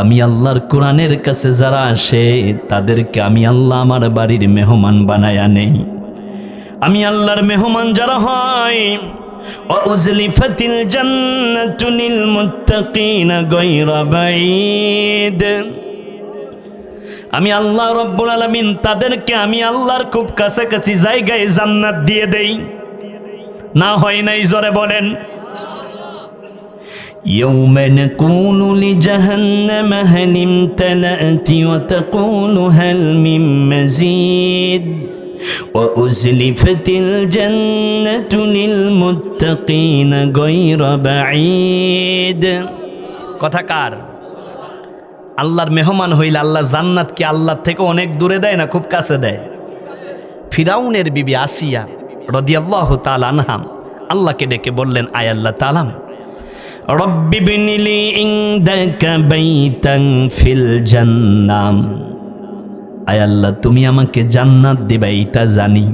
আমি আল্লাহর কোরআনের কাছে যারা আসে তাদেরকে আমি আল্লাহ আমার বাড়ির মেহমান বানায়া নেই। আমি আল্লাহর মেহমান যারা হয়, ওয়াউজলিফাতিল জান্নাতু লিল মুত্তাকিনা গায়রা বাঈদ। আমি আল্লাহ রাব্বুল আলামিন তাদেরকে আমি আল্লাহর খুব কাছাকাছি জায়গায় জান্নাত দিয়ে দেই। না হয় নাই, জোরে বলেন। ইয়াউমা নাকুলু লিজাহান্নামা হাল ইমতালাআত ওয়া তাকুলু হাল মিন মাজিদ ওয়াউজলিফাতিল জান্নাতু লিল মুত্তাকিনা গায়রা বাঈদ। কথা কার? আল্লাহর মেহমান হইলে আল্লাহ জান্নাত কি আল্লাহর থেকে অনেক দূরে দেয় না খুব কাছে দেয়? ফিরাউনের বিবি আসিয়া রাদিয়াল্লাহু তাআলা আনহা আল্লাহকে ডেকে বললেন, আয় আল্লাহ তাআলা, রব্বি বিনিলি ইনদাকা বাইতান ফিল জান্নাহ। আয় আল্লাহ তুমি আমাকে জান্নাত দিবা এটা জানি,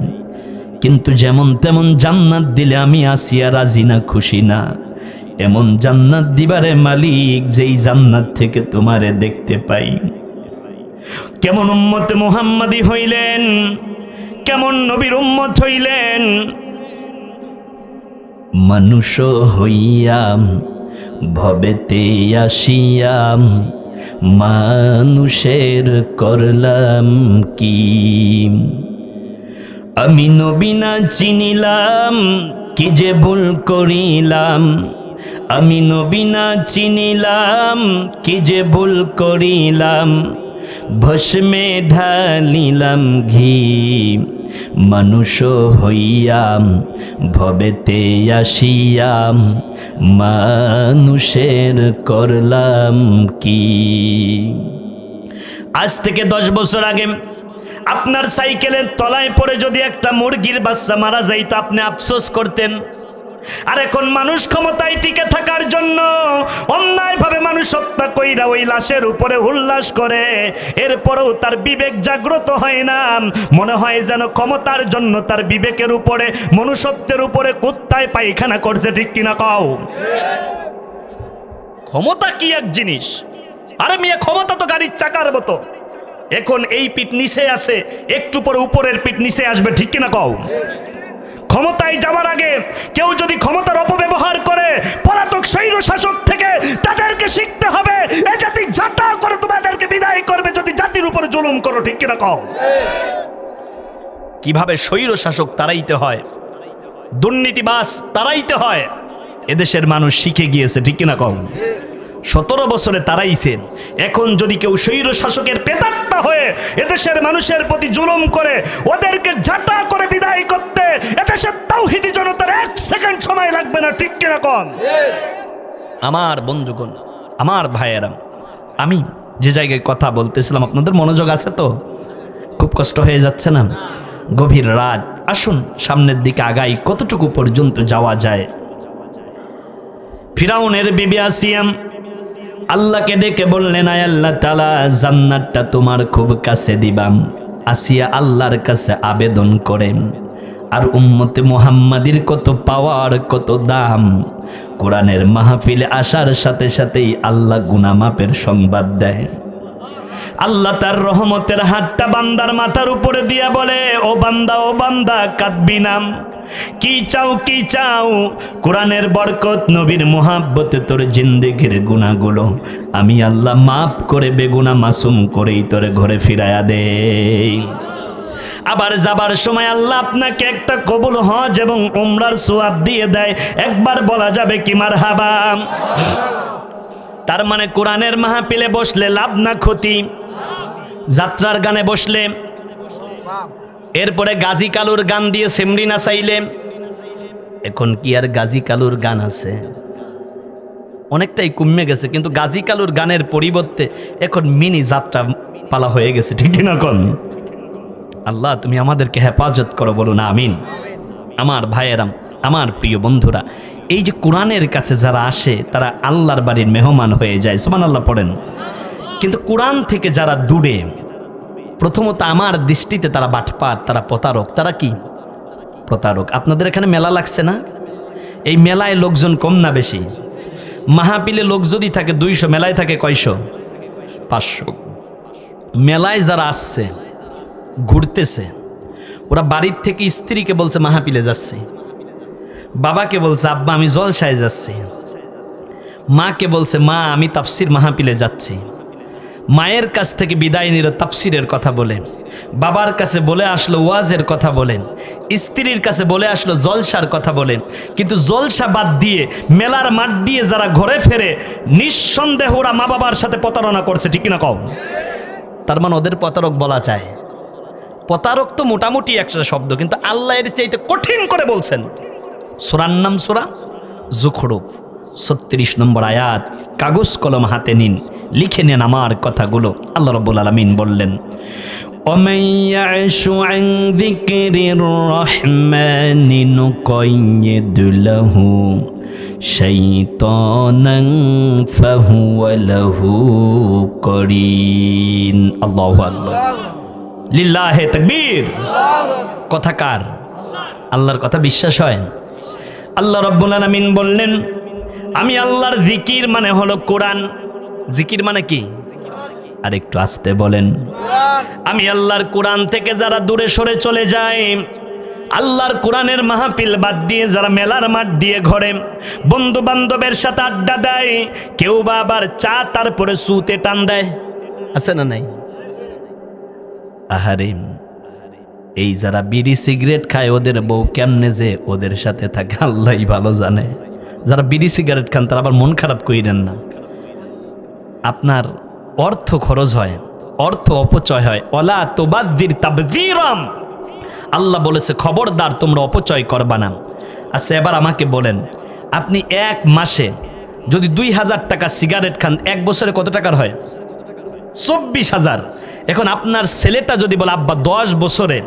কিন্তু যেমন তেমন জান্নাত দিলে আমি আসিয়া রাজি না, খুশি না। এমন জান্নাত দিবারে মালিক যেই জান্নাত থেকে তোমারে দেখতে পাই। কেমন উম্মতে মুহাম্মাদি হইলেন, কেমন নবীর উম্মত হইলেন। মানুষ হইয়াম ভবেতে আসিয়াম, মানুষের করলাম কি। আমি নবী না চিনিলাম, কি যে ভুল করিলাম। আমি নবী না চিনিলাম, কি যে ভুল করিলাম। ভস্মে ঢালিলাম ঘি, মানুষ হইয়াম ভবেতে আসিয়াম, মানুষের করলাম কি। আজ থেকে 10 বছর আগে আপনার সাইকেলের তলায় পড়ে যদি একটা মুরগির বাচ্চা মারা যাইত, আপনি আফসোস করতেন। আর এখন মানুষ ক্ষমতায় টিকে থাকার জন্য অন্যায়ভাবে মানুষ হত্যা কইরা ওই লাশের উপরে উল্লাস করে, এরপরেও তার বিবেক জাগ্রত হয় না। মনে হয় যেন ক্ষমতার জন্য তার বিবেকের উপরে, মনুষ্যত্বের উপরে কুত্তায় পায়খানা করছে। ঠিক কিনা কও? ক্ষমতা কি এক জিনিস? আরে মিয়া, ক্ষমতা তো গাড়ির চাকার মতো। এখন এই পিঠ নিচে আছে, একটু পরে উপরের পিঠ নিচে আসবে। ঠিক কিনা কও? ক্ষমতায় যাওয়ার আগে কেউ যদি ক্ষমতার অপব্যবহার করে, পলাতক স্বৈর শাসক থেকে তাদেরকে শিখতে হবে। এই জাতি জাটা করে তোমাদেরকে বিদায় করবে যদি জাতির উপরে জুলুম করো। ঠিক কিনা কও? কিভাবে স্বৈর শাসক তাড়াইতে হয়, দুর্নীতিবাজ তাড়াইতে হয়, এদেশের মানুষ শিখে গিয়েছে। ঠিক কিনা কও? 17 বছরে তাড়াইছেন। এখন যদি কেউ স্বৈর শাসকের প্রেতাত্মা হয়ে এদেশের মানুষের প্রতি জুলুম করে, ওদেরকে ঝাঁটা করে বিদায় করতে এদেশের তাওহীদি জনতার 1 সেকেন্ড সময় লাগবে না। ঠিক কিনা কোন? আমার বন্ধুগণ, আমার ভাইয়েরা, আমি যে জায়গায় কথা বলতেছিলাম, আপনাদের মনোযোগ আছে তো? খুব কষ্ট হয়ে যাচ্ছে না? গভীর রাত, আসুন সামনের দিকে আগাই, কতটুকু পর্যন্ত যাওয়া যায়। ফিরাউনের বিবি আসিয়াম আল্লাহকে ডেকে বললেন, আয় আল্লাহ তাআলা, জান্নাতটা তোমার খুব কাছে দিবাম। আসিয়া আল্লাহর কাছে আবেদন করেন। আর উম্মতে মুহাম্মাদির কত পাওয়ার, কত দাম। কোরআনের মাহফিলে আসার সাথে সাথেই আল্লাহ গুনাহ মাপের সংবাদ দেয়। আল্লাহ তার রহমতের হাতটা বান্দার মাথার উপরে দিয়া বলে, ও বান্দা, ও বান্দা, কাঁদবি না। কি চাও, কি চাও? কোরআনের বরকত, নবীর মুহাব্বতে তোর জিন্দেগির গুনাহগুলো আমি আল্লাহ মাফ করে বেগুনাহ মাসুম করেই তোরে ঘরে ফিরায়া দেই। আবার যাবার সময় আল্লাহ আপনাকে একটা কবুল হজ এবং উমরার সওয়াব দিয়ে দেয়। একবার বলা যাবে কি মারহাবা? তার মানে কোরআনের মাহফিলে বসলে লাভ না ক্ষতি? যাত্রার গানে বসলে, এরপরে গাজী কালুর গান দিয়ে সেমরি নাচাইলে। এখন কি আর গাজী কালুর গান আছে? অনেকটাই কমে গেছে, কিন্তু গাজী কালুর গানের পরিবর্তে এখন মিনি যাত্রা পালা হয়ে গেছে। ঠিক না কোন? আল্লাহ তুমি আমাদেরকে হেফাজত করো, বলুন আমিন। আমার ভাইয়েরাম, আমার প্রিয় বন্ধুরা, এই যে কোরআনের কাছে যারা আসে তারা আল্লাহর বাড়ির মেহমান হয়ে যায়। সুবহানাল্লাহ পড়েন। কিন্তু কোরআন থেকে যারা দূরে, প্রথমত আমার দৃষ্টিতে তারা বাটপার, তারা প্রতারক। তারা কি? প্রতারক। আপনাদের এখানে মেলা লাগছে না? এই মেলায় লোকজন কম না বেশি? মাহফিলে লোক যদি থাকে 200, মেলায় থাকে কয়শো? 500। মেলায় যারা আসছে, ঘুরতেছে, ওরা বাড়ির থেকে স্ত্রীকে বলছে মাহফিলে যাচ্ছে, বাবাকে বলছে আব্বা আমি জলসায় যাচ্ছি, মাকে বলছে মা আমি তাফসির মাহফিলে যাচ্ছি। মায়ের কাছ থেকে বিদায় নিল তাফসিরের কথা বলে, বাবার কাছে বলে আসলো ওয়াজের কথা বলেন, স্ত্রীর কাছে বলে আসলো জলসার কথা বলেন। কিন্তু জলসা বাদ দিয়ে মেলার মাঠ দিয়ে যারা ঘরে ফেরে, নিঃসন্দেহ ওরা মা বাবার সাথে প্রতারণা করছে। ঠিক না কও? তার মানে ওদের প্রতারক বলা যায়। প্রতারক তো মোটামুটি একটা শব্দ, কিন্তু আল্লাহ এর চাইতে কঠিন করে বলছেন। সূরার নাম সূরা যুখরুফ, 36 নম্বর আয়াত। কাগজ কলম হাতে নিন, লিখে নেন আমার কথাগুলো। আল্লাহ রাব্বুল আলামিন বললেন, ومن يعش عن ذكر الرحمن نقيض له شيطانا فهو له قرين। আল্লাহু আকবার, লিল্লাহে তাকবীর। কথাকার আল্লাহর কথা বিশ্বাস হয়? আল্লাহ রাব্বুল আলামিন বললেন, আমি আল্লাহর জিকির মানে হলো কোরআন। জিকির মানে কি? আর একটু আস্তে বলেন। আমি আল্লাহর কোরআন থেকে যারা দূরে সরে চলে যায়, আল্লাহর কোরআনের মাহফিল বাদ দিয়ে যারা মেলার মাঠ দিয়ে ঘরে বন্ধু বান্ধবের সাথে আড্ডা দেয়, কেউ বা আবার চা তারপরে সুতে টান দেয়, আছে না নাই? আহারে, এই যারা বিড়ি সিগারেট খায় ওদের বউ কেমনে যে ওদের সাথে থাকে আল্লাহই ভালো জানে। যারা বিড়ি সিগারেট খান তারা আবার মন খারাপ করিলেন না। আপনার অর্থ খরচ হয়, অর্থ অপচয় হয়। ওয়ালা তুবাযযির তাবযীরাম, আল্লাহ বলেছে খবরদার তোমরা অপচয় করবা না। আচ্ছা এবার আমাকে বলেন, আপনি এক মাসে যদি 2000 টাকা সিগারেট খান, এক বছরে কত টাকার হয়? 24,000। এখন আপনার ছেলেটা যদি বলে আব্বা 10 বছরে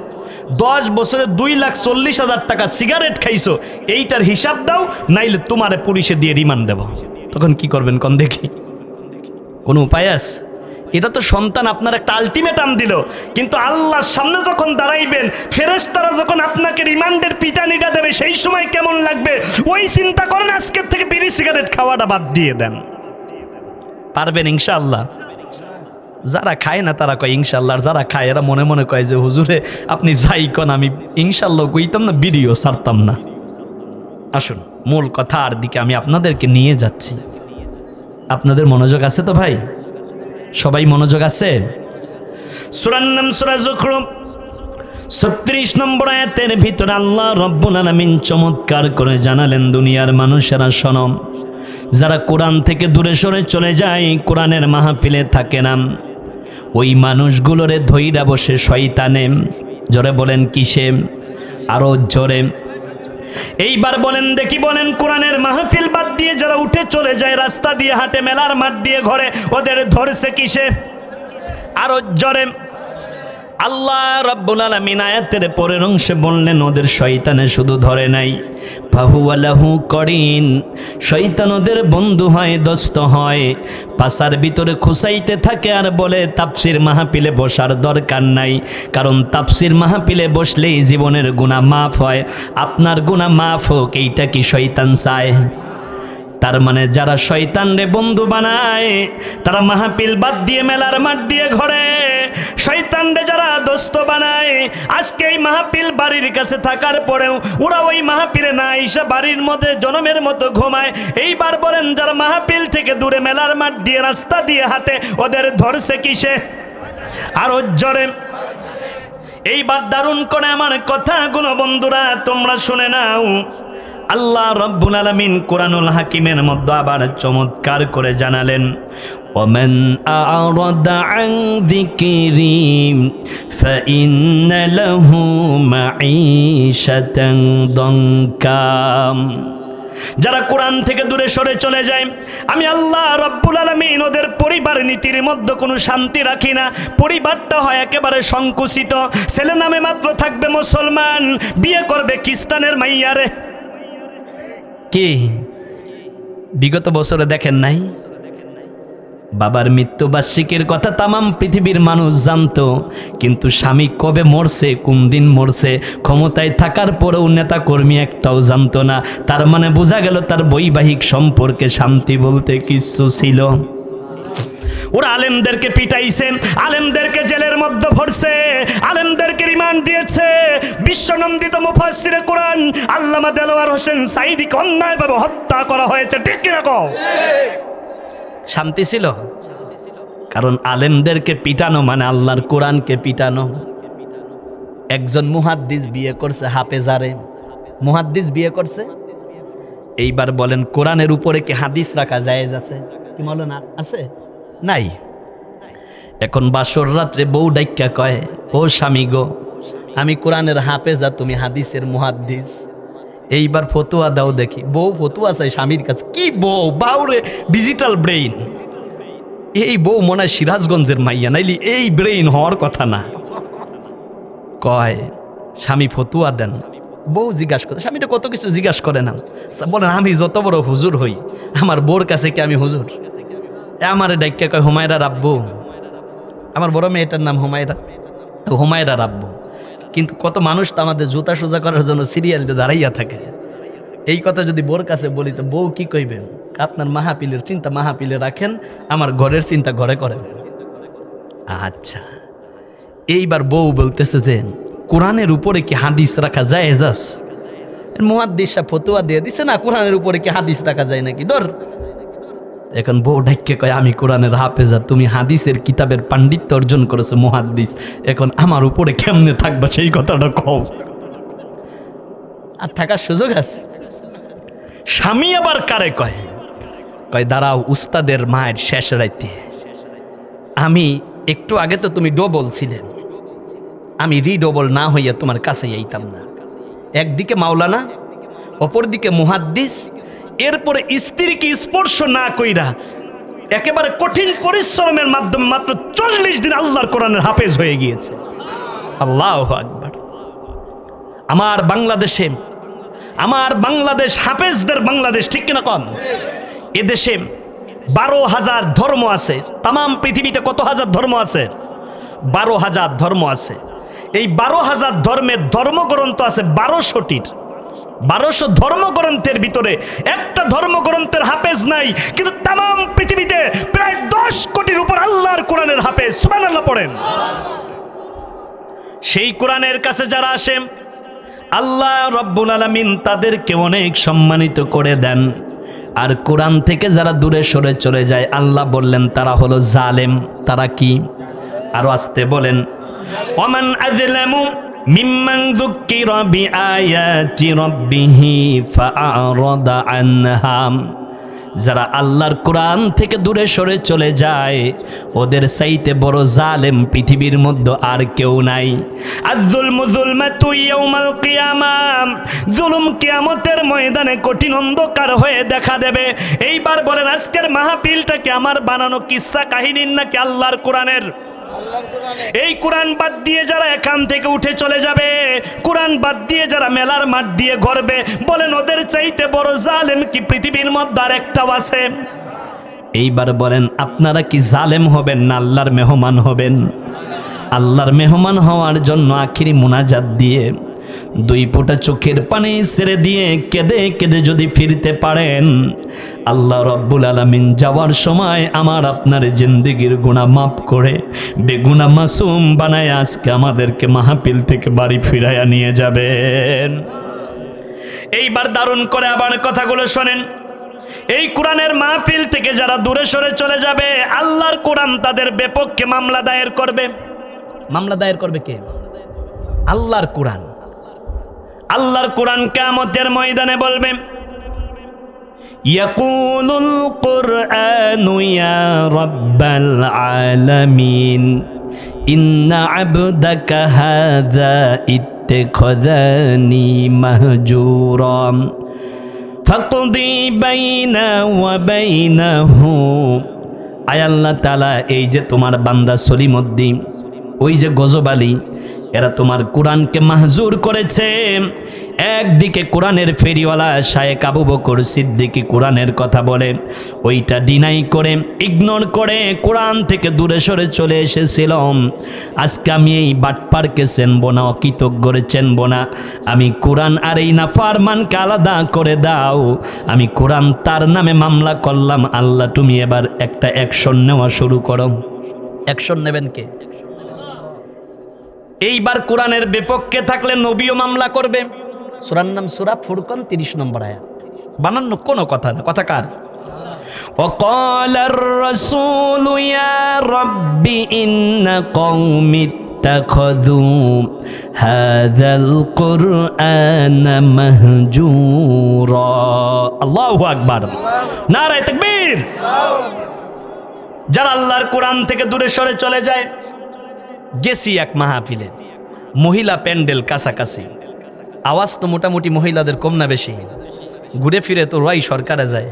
2,40,000 টাকা সিগারেট খাইছো, এইটার হিসাব দাও, নাইলে তোমারে পুলিশে দিয়ে রিমান্ড দেব, তখন কি করবেন কোন দেখি? কোনো উপায় আছে? এটা তো সন্তান আপনার একটা আলটিমেটাম দিল, কিন্তু আল্লাহর সামনে যখন দাঁড়াইবেন, ফেরেশতারা যখন আপনাকে রিমান্ডের পিটানিটা দেবে, সেই সময় কেমন লাগবে ওই চিন্তা করেন। আজকের থেকে বিড়ি সিগারেট খাওয়াটা বাদ দিয়ে দেন, পারবেন ইনশাআল্লাহ। যারা খায় না তারা কয় ইনশাআল্লাহ, আর যারা খায় এরা মনে মনে কয় যে হুজুরে আপনি যাই কোন, আমি ইনশাআল্লাহ কইতাম না, বিড়িও ছাড়তাম না। আসুন মূল কথার দিকে আমি আপনাদেরকে নিয়ে যাচ্ছি। আপনাদের মনোযোগ আছে তো ভাই? সবাই মনোযোগ আছে? সূরার নাম সূরা যুখরুফ, 36 নম্বর আয়াতের ভিতরে আল্লাহ রাব্বুল আলামিন চমৎকার করে জানালেন, দুনিয়ার মানুষেরা শোনো, যারা কোরআন থেকে দূরে সরে চলে যায়, কোরআনের মাহফিলে থাকে না, ওই মানুষগুলোরে ধইরা বসে শয়তানে। জোরে বলেন কিসে? আরো জোরে। এইবার বলেন দেখি, বলেন কোরআনের মাহফিল বাদ দিয়ে যারা উঠে চলে যায়, রাস্তা দিয়ে হাঁটে, মেলার মাঠ দিয়ে ঘরে, ওদের ধরছে কিসে? আরো জোরে। আল্লাহ রাব্বুল আলামিন আয়াতের পরের অংশে বললেন, ওদের শয়তানে শুধু ধরে নাই, ফাহুয়া লাহু করিন, শয়তান ওদের বন্ধু হয়, দোস্ত হয়, পাশার ভিতরে খুসাইতে থাকে আর বলে তাফসীর মাহফিলে বসার দরকার নাই, কারণ তাফসীর মাহফিলে বসলেই জীবনের গুনাহ মাফ হয়। আপনার গুনাহ মাফ হোক, এইটা কি শয়তান চায়? তার মানে যারা শয়তানরে বন্ধু বানায়, তারা মাহফিল বাদ দিয়ে মেলার মাঠ দিয়ে ঘরে শয়তানরে যারা দোস্ত বানায়, আজকে এই মাহফিল বাড়ির কাছে থাকার পরেও ওরা ওই মাহফিলে না আইসা বাড়ির মধ্যে জনমের মতো ঘুমায়। এইবার বলেন যারা মাহফিল থেকে দূরে মেলার মাঠ দিয়ে রাস্তা দিয়ে হাঁটে, ওদের ধরছে কিসে? আরো জোরে। এইবার দারুণ করে আমার কথাগুলো বন্ধুরা তোমরা শুনে নাও। আল্লাহ রাব্বুল আলামিন কোরআনুল হাকিমের মধ্যে আবার চমৎকার করে জানালেন, ওমান আ'রাদা আন যিকরি ফাইন্না লাহু মাঈশাতান দানকা। যারা কোরআন থেকে দূরে সরে চলে যায়, আমি আল্লাহ রাব্বুল আলামিন ওদের পরিবার নীতির মধ্যে কোনো শান্তি রাখি না। পরিবারটা হয় একেবারে সংকুচিত। ছেলে নামে মাত্র থাকবে মুসলমান, বিয়ে করবে খ্রিস্টানের মাইয়ারে। কি বিগত বছরে দেখেন নাই? বাবার মৃত্যুবার্ষিকীর কথা তামাম পৃথিবীর মানুষ জানতো, কিন্তু স্বামী কবে মরছে, কোন দিন মরছে, ক্ষমতায় থাকার পরেও নেতা কর্মী একটাও জানতো না। তার মানে বোঝা গেল তার বৈবাহিক সম্পর্কে শান্তি বলতে কিছু ছিল। ওরা আলেমদেরকে পিটাইছেন, আলেমদেরকে জেলের মধ্যে ভরছে, আলেমদেরকে রিমান্ড দিয়েছে। বিশ্বনন্দিত মুফাসসিরে কোরআন আল্লামা দেলোয়ার হোসেন সাঈদীকে অন্যায়ভাবে হত্যা করা হয়েছে। ঠিক কি না কও? শান্তি ছিল? কারণ আলেমদেরকে পিটানো মানে আল্লাহর কোরআনকে পিটানো। একজন মুহাদ্দিস বিয়ে করছে হাফেজারে, মুহাদ্দিস বিয়ে করছে। এইবার বলেন কোরআনের উপরে কি হাদিস রাখা জায়েজ আছে? কি মাওলানা আছে? নাই। এখন বাসর রাত্রে বউ ডাইক্কা কয়, ও স্বামী গো, আমি কোরআনের হাফেজা, তুমি হাদিসের মুহাদ্দিস, এইবার ফতুয়া দাও দেখি। বউ ফতুয়া চাই স্বামীর কাছে। কি বউ? বাউরে ডিজিটাল ব্রেইন। এই বউ মনে হয় সিরাজগঞ্জের মাইয়া, নাইলি এই ব্রেইন হওয়ার কথা না। কয় স্বামী ফতুয়া দেন। বউ জিজ্ঞাসা করে, স্বামীটা কত কিছু জিজ্ঞাসা করে না, বলেন আমি যত বড় হুজুর হই, আমার বোর কাছে কি আমি হুজুর? আমার ডাইক্কা কয় হুমায়রা রাব্বু। আমার বড় মেয়েটার নাম হুমায়রা, হুমায়রা রাব্বু। কিন্তু কত মানুষ তো আমাদের জুতা সোজা করার জন্য সিরিয়াল দিয়ে দাঁড়াইয়া থাকে। এই কথা যদি বোর কাছে বলি তো বউ কি কইবেন? আপনার মাহফিলের চিন্তা মাহফিলে রাখেন, আমার ঘরের চিন্তা ঘরে করেন। আচ্ছা, এইবার বউ বলতেছে যে কোরআনের উপরে কি হাদিস রাখা যায়? এজাজ মুহাদ্দিস সাহেব ফতোয়া দিয়ে দিছে না, কোরআনের উপরে কি হাদিস রাখা যায় নাকি? ধর এখন বউ ডাইকে কয় আমি কোরআনের হাফেজা, তুমি হাদিসের কিতাবের পাণ্ডিত্য অর্জন করেছো মুহাদ্দিস, এখন আমার উপরে কেমনে থাকবা সেই কথাটা কও। আর থাকার সুযোগ আছে? স্বামী আবার কারে কয়? কয় দাঁড়াও, উস্তাদের মায়ের শেষ রাইতে আমি একটু আগে তো তুমি ডবল ছিলেন, আমি রিডবল না হইয়া তোমার কাছে আইতাম না। একদিকে মাওলানা, অপরদিকে মুহাদ্দিস, এরপরে স্ত্রীকে স্পর্শ না কইরা একেবারে কঠিন পরিশ্রমের মাধ্যমে মাত্র 40 দিন আল্লাহর কোরআনের হাফেজ হয়ে গিয়েছে। আল্লাহু আকবার। আমার বাংলাদেশ হাফেজদের বাংলাদেশ, ঠিক কিনা কন? এদেশে 12,000 ধর্ম আছে। তাম পৃথিবীতে কত হাজার ধর্ম আছে? 12,000 ধর্ম আছে। এই 12,000 ধর্মের ধর্মগ্রন্থ আছে 1200টির। 1200 ধর্মগ্রন্থের ভিতরে একটা ধর্মগ্রন্থের হাফেজ নাই, কিন্তু তাম পৃথিবীতে প্রায় 10 কোটির উপর আল্লাহর কোরআনের হাফেজ। সুবহানাল্লাহ পড়েন। সেই কোরআনের কাছে যারা আসে আল্লাহ রব্বুল আলামিন তাদেরকে অনেক সম্মানিত করে দেন। আর কোরআন থেকে যারা দূরে সরে চলে যায়, আল্লাহ বললেন তারা হলো জালেম। তারা কি? আরো আসতে বলেন, ওমান আযলামু মিম্মান যুক্কিরা বিআয়াতি রাব্বিহি ফাআরাদা আনহা। যারা আল্লাহর কোরআন থেকে দূরে সরে চলে যায়, ওদের চাইতে বড় জালেম পৃথিবীর মধ্যে আর কেউ নাই। আয-যুলমু যুলমাতু ইয়াউমাল কিয়ামাহ। জুলুম কিয়ামতের ময়দানে কঠিন অন্ধকার হয়ে দেখা দেবে। এইবার বলেন, আজকের মাহফিলটা কি আমার বানানো কিসসা কাহিনীর নাকি আল্লাহর কোরআনের? এই কোরআন বাদ দিয়ে যারা এখান থেকে উঠে চলে যাবে, কোরআন বাদ দিয়ে যারা মেলার মাঠ দিয়ে ঘুরবে, বলেন ওদের চাইতে বড় জালেম কি পৃথিবীর মধ্যে আর একটাও আছে? এইবার বলেন, আপনারা কি জালেম হবেন না আল্লাহর মেহমান হবেন? আল্লাহর মেহমান হওয়ার জন্য আখিরি মুনাজাত দিয়ে 2 ফোঁটা চোখের পানি ছেড়ে দিয়ে কেঁদে কেঁদে যদি ফিরতে পারেন, আল্লাহ রব্বুল আলামিন যাওয়ার সময় আমার আপনার জিন্দেগির গুনাহ মাফ করে বেগুনাহ মাসুম বানায় আজকে আমাদেরকে মাহফিল থেকে বাড়ি ফিরাইয়া নিয়ে যাবেন। এইবার দারুণ করে আবার কথাগুলো শোনেন। এই কোরআনের মাহফিল থেকে যারা দূরে সরে চলে যাবে, আল্লাহর কোরআন তাদের বিপক্ষে মামলা দায়ের করবে। মামলা দায়ের করবে কে? আল্লাহর কোরআন। আল্লাহর কোরআন কিয়ামতের ময়দানে বলবে, ইয়াকুলুল কুরআনু ইয়া রাব্বাল আলামিন ইন্না আবদাকা হাযা ইত্তাখাযানি মাহজুরা ফাকদি বাইনা ওয়া বাইনাহু। আয় আল্লাহ তাআলা, এই যে তোমার বান্দা সলিমউদ্দিন, ওই যে গজব আলী, এরা তোমার কোরআনকে মাহজুর করেছে। একদিকে কোরআনের ফেরিওয়ালা শায়েখ আবু বকর সিদ্দিকী কোরআনের কথা বলে, ওইটা ডিনাই করে ইগনোর করে কোরআন থেকে দূরে সরে চলে এসেছিলাম। আজকে আমি এই বাটপারকে চেনবো না, অকৃতজ্ঞরে চেনবো না। আমি কোরআন আর এই নাফরমানকে আলাদা করে দাও। আমি কোরআন তার নামে মামলা করলাম। আল্লাহ তুমি এবার একটা অ্যাকশন নেওয়া শুরু করো। অ্যাকশন নেবেন কে? এইবার কোরআনের বিপক্ষে থাকলে নবীও মামলা করবে। সূরার নাম সূরা ফুরকান 30 নম্বর আয়াত। বানানো কোনো কথা না, কথা কার? ওয়াকালার রাসূলু ইয়া রাব্বি ইন্না কওমি ইত্তাখাযু হাযাল কুরআনা মাহজুরা। আল্লাহু আকবার, নারায়ে তাকবীর। যারা আল্লাহর কোরআন থেকে দূরে সরে চলে যায়, গেছি এক মাহফিলে, মহিলা প্যান্ডেল কাছাকাছি, আওয়াজ তো মোটামুটি মহিলাদের কম না বেশি, ঘুরে ফিরে তো রয় সরকারে যায়।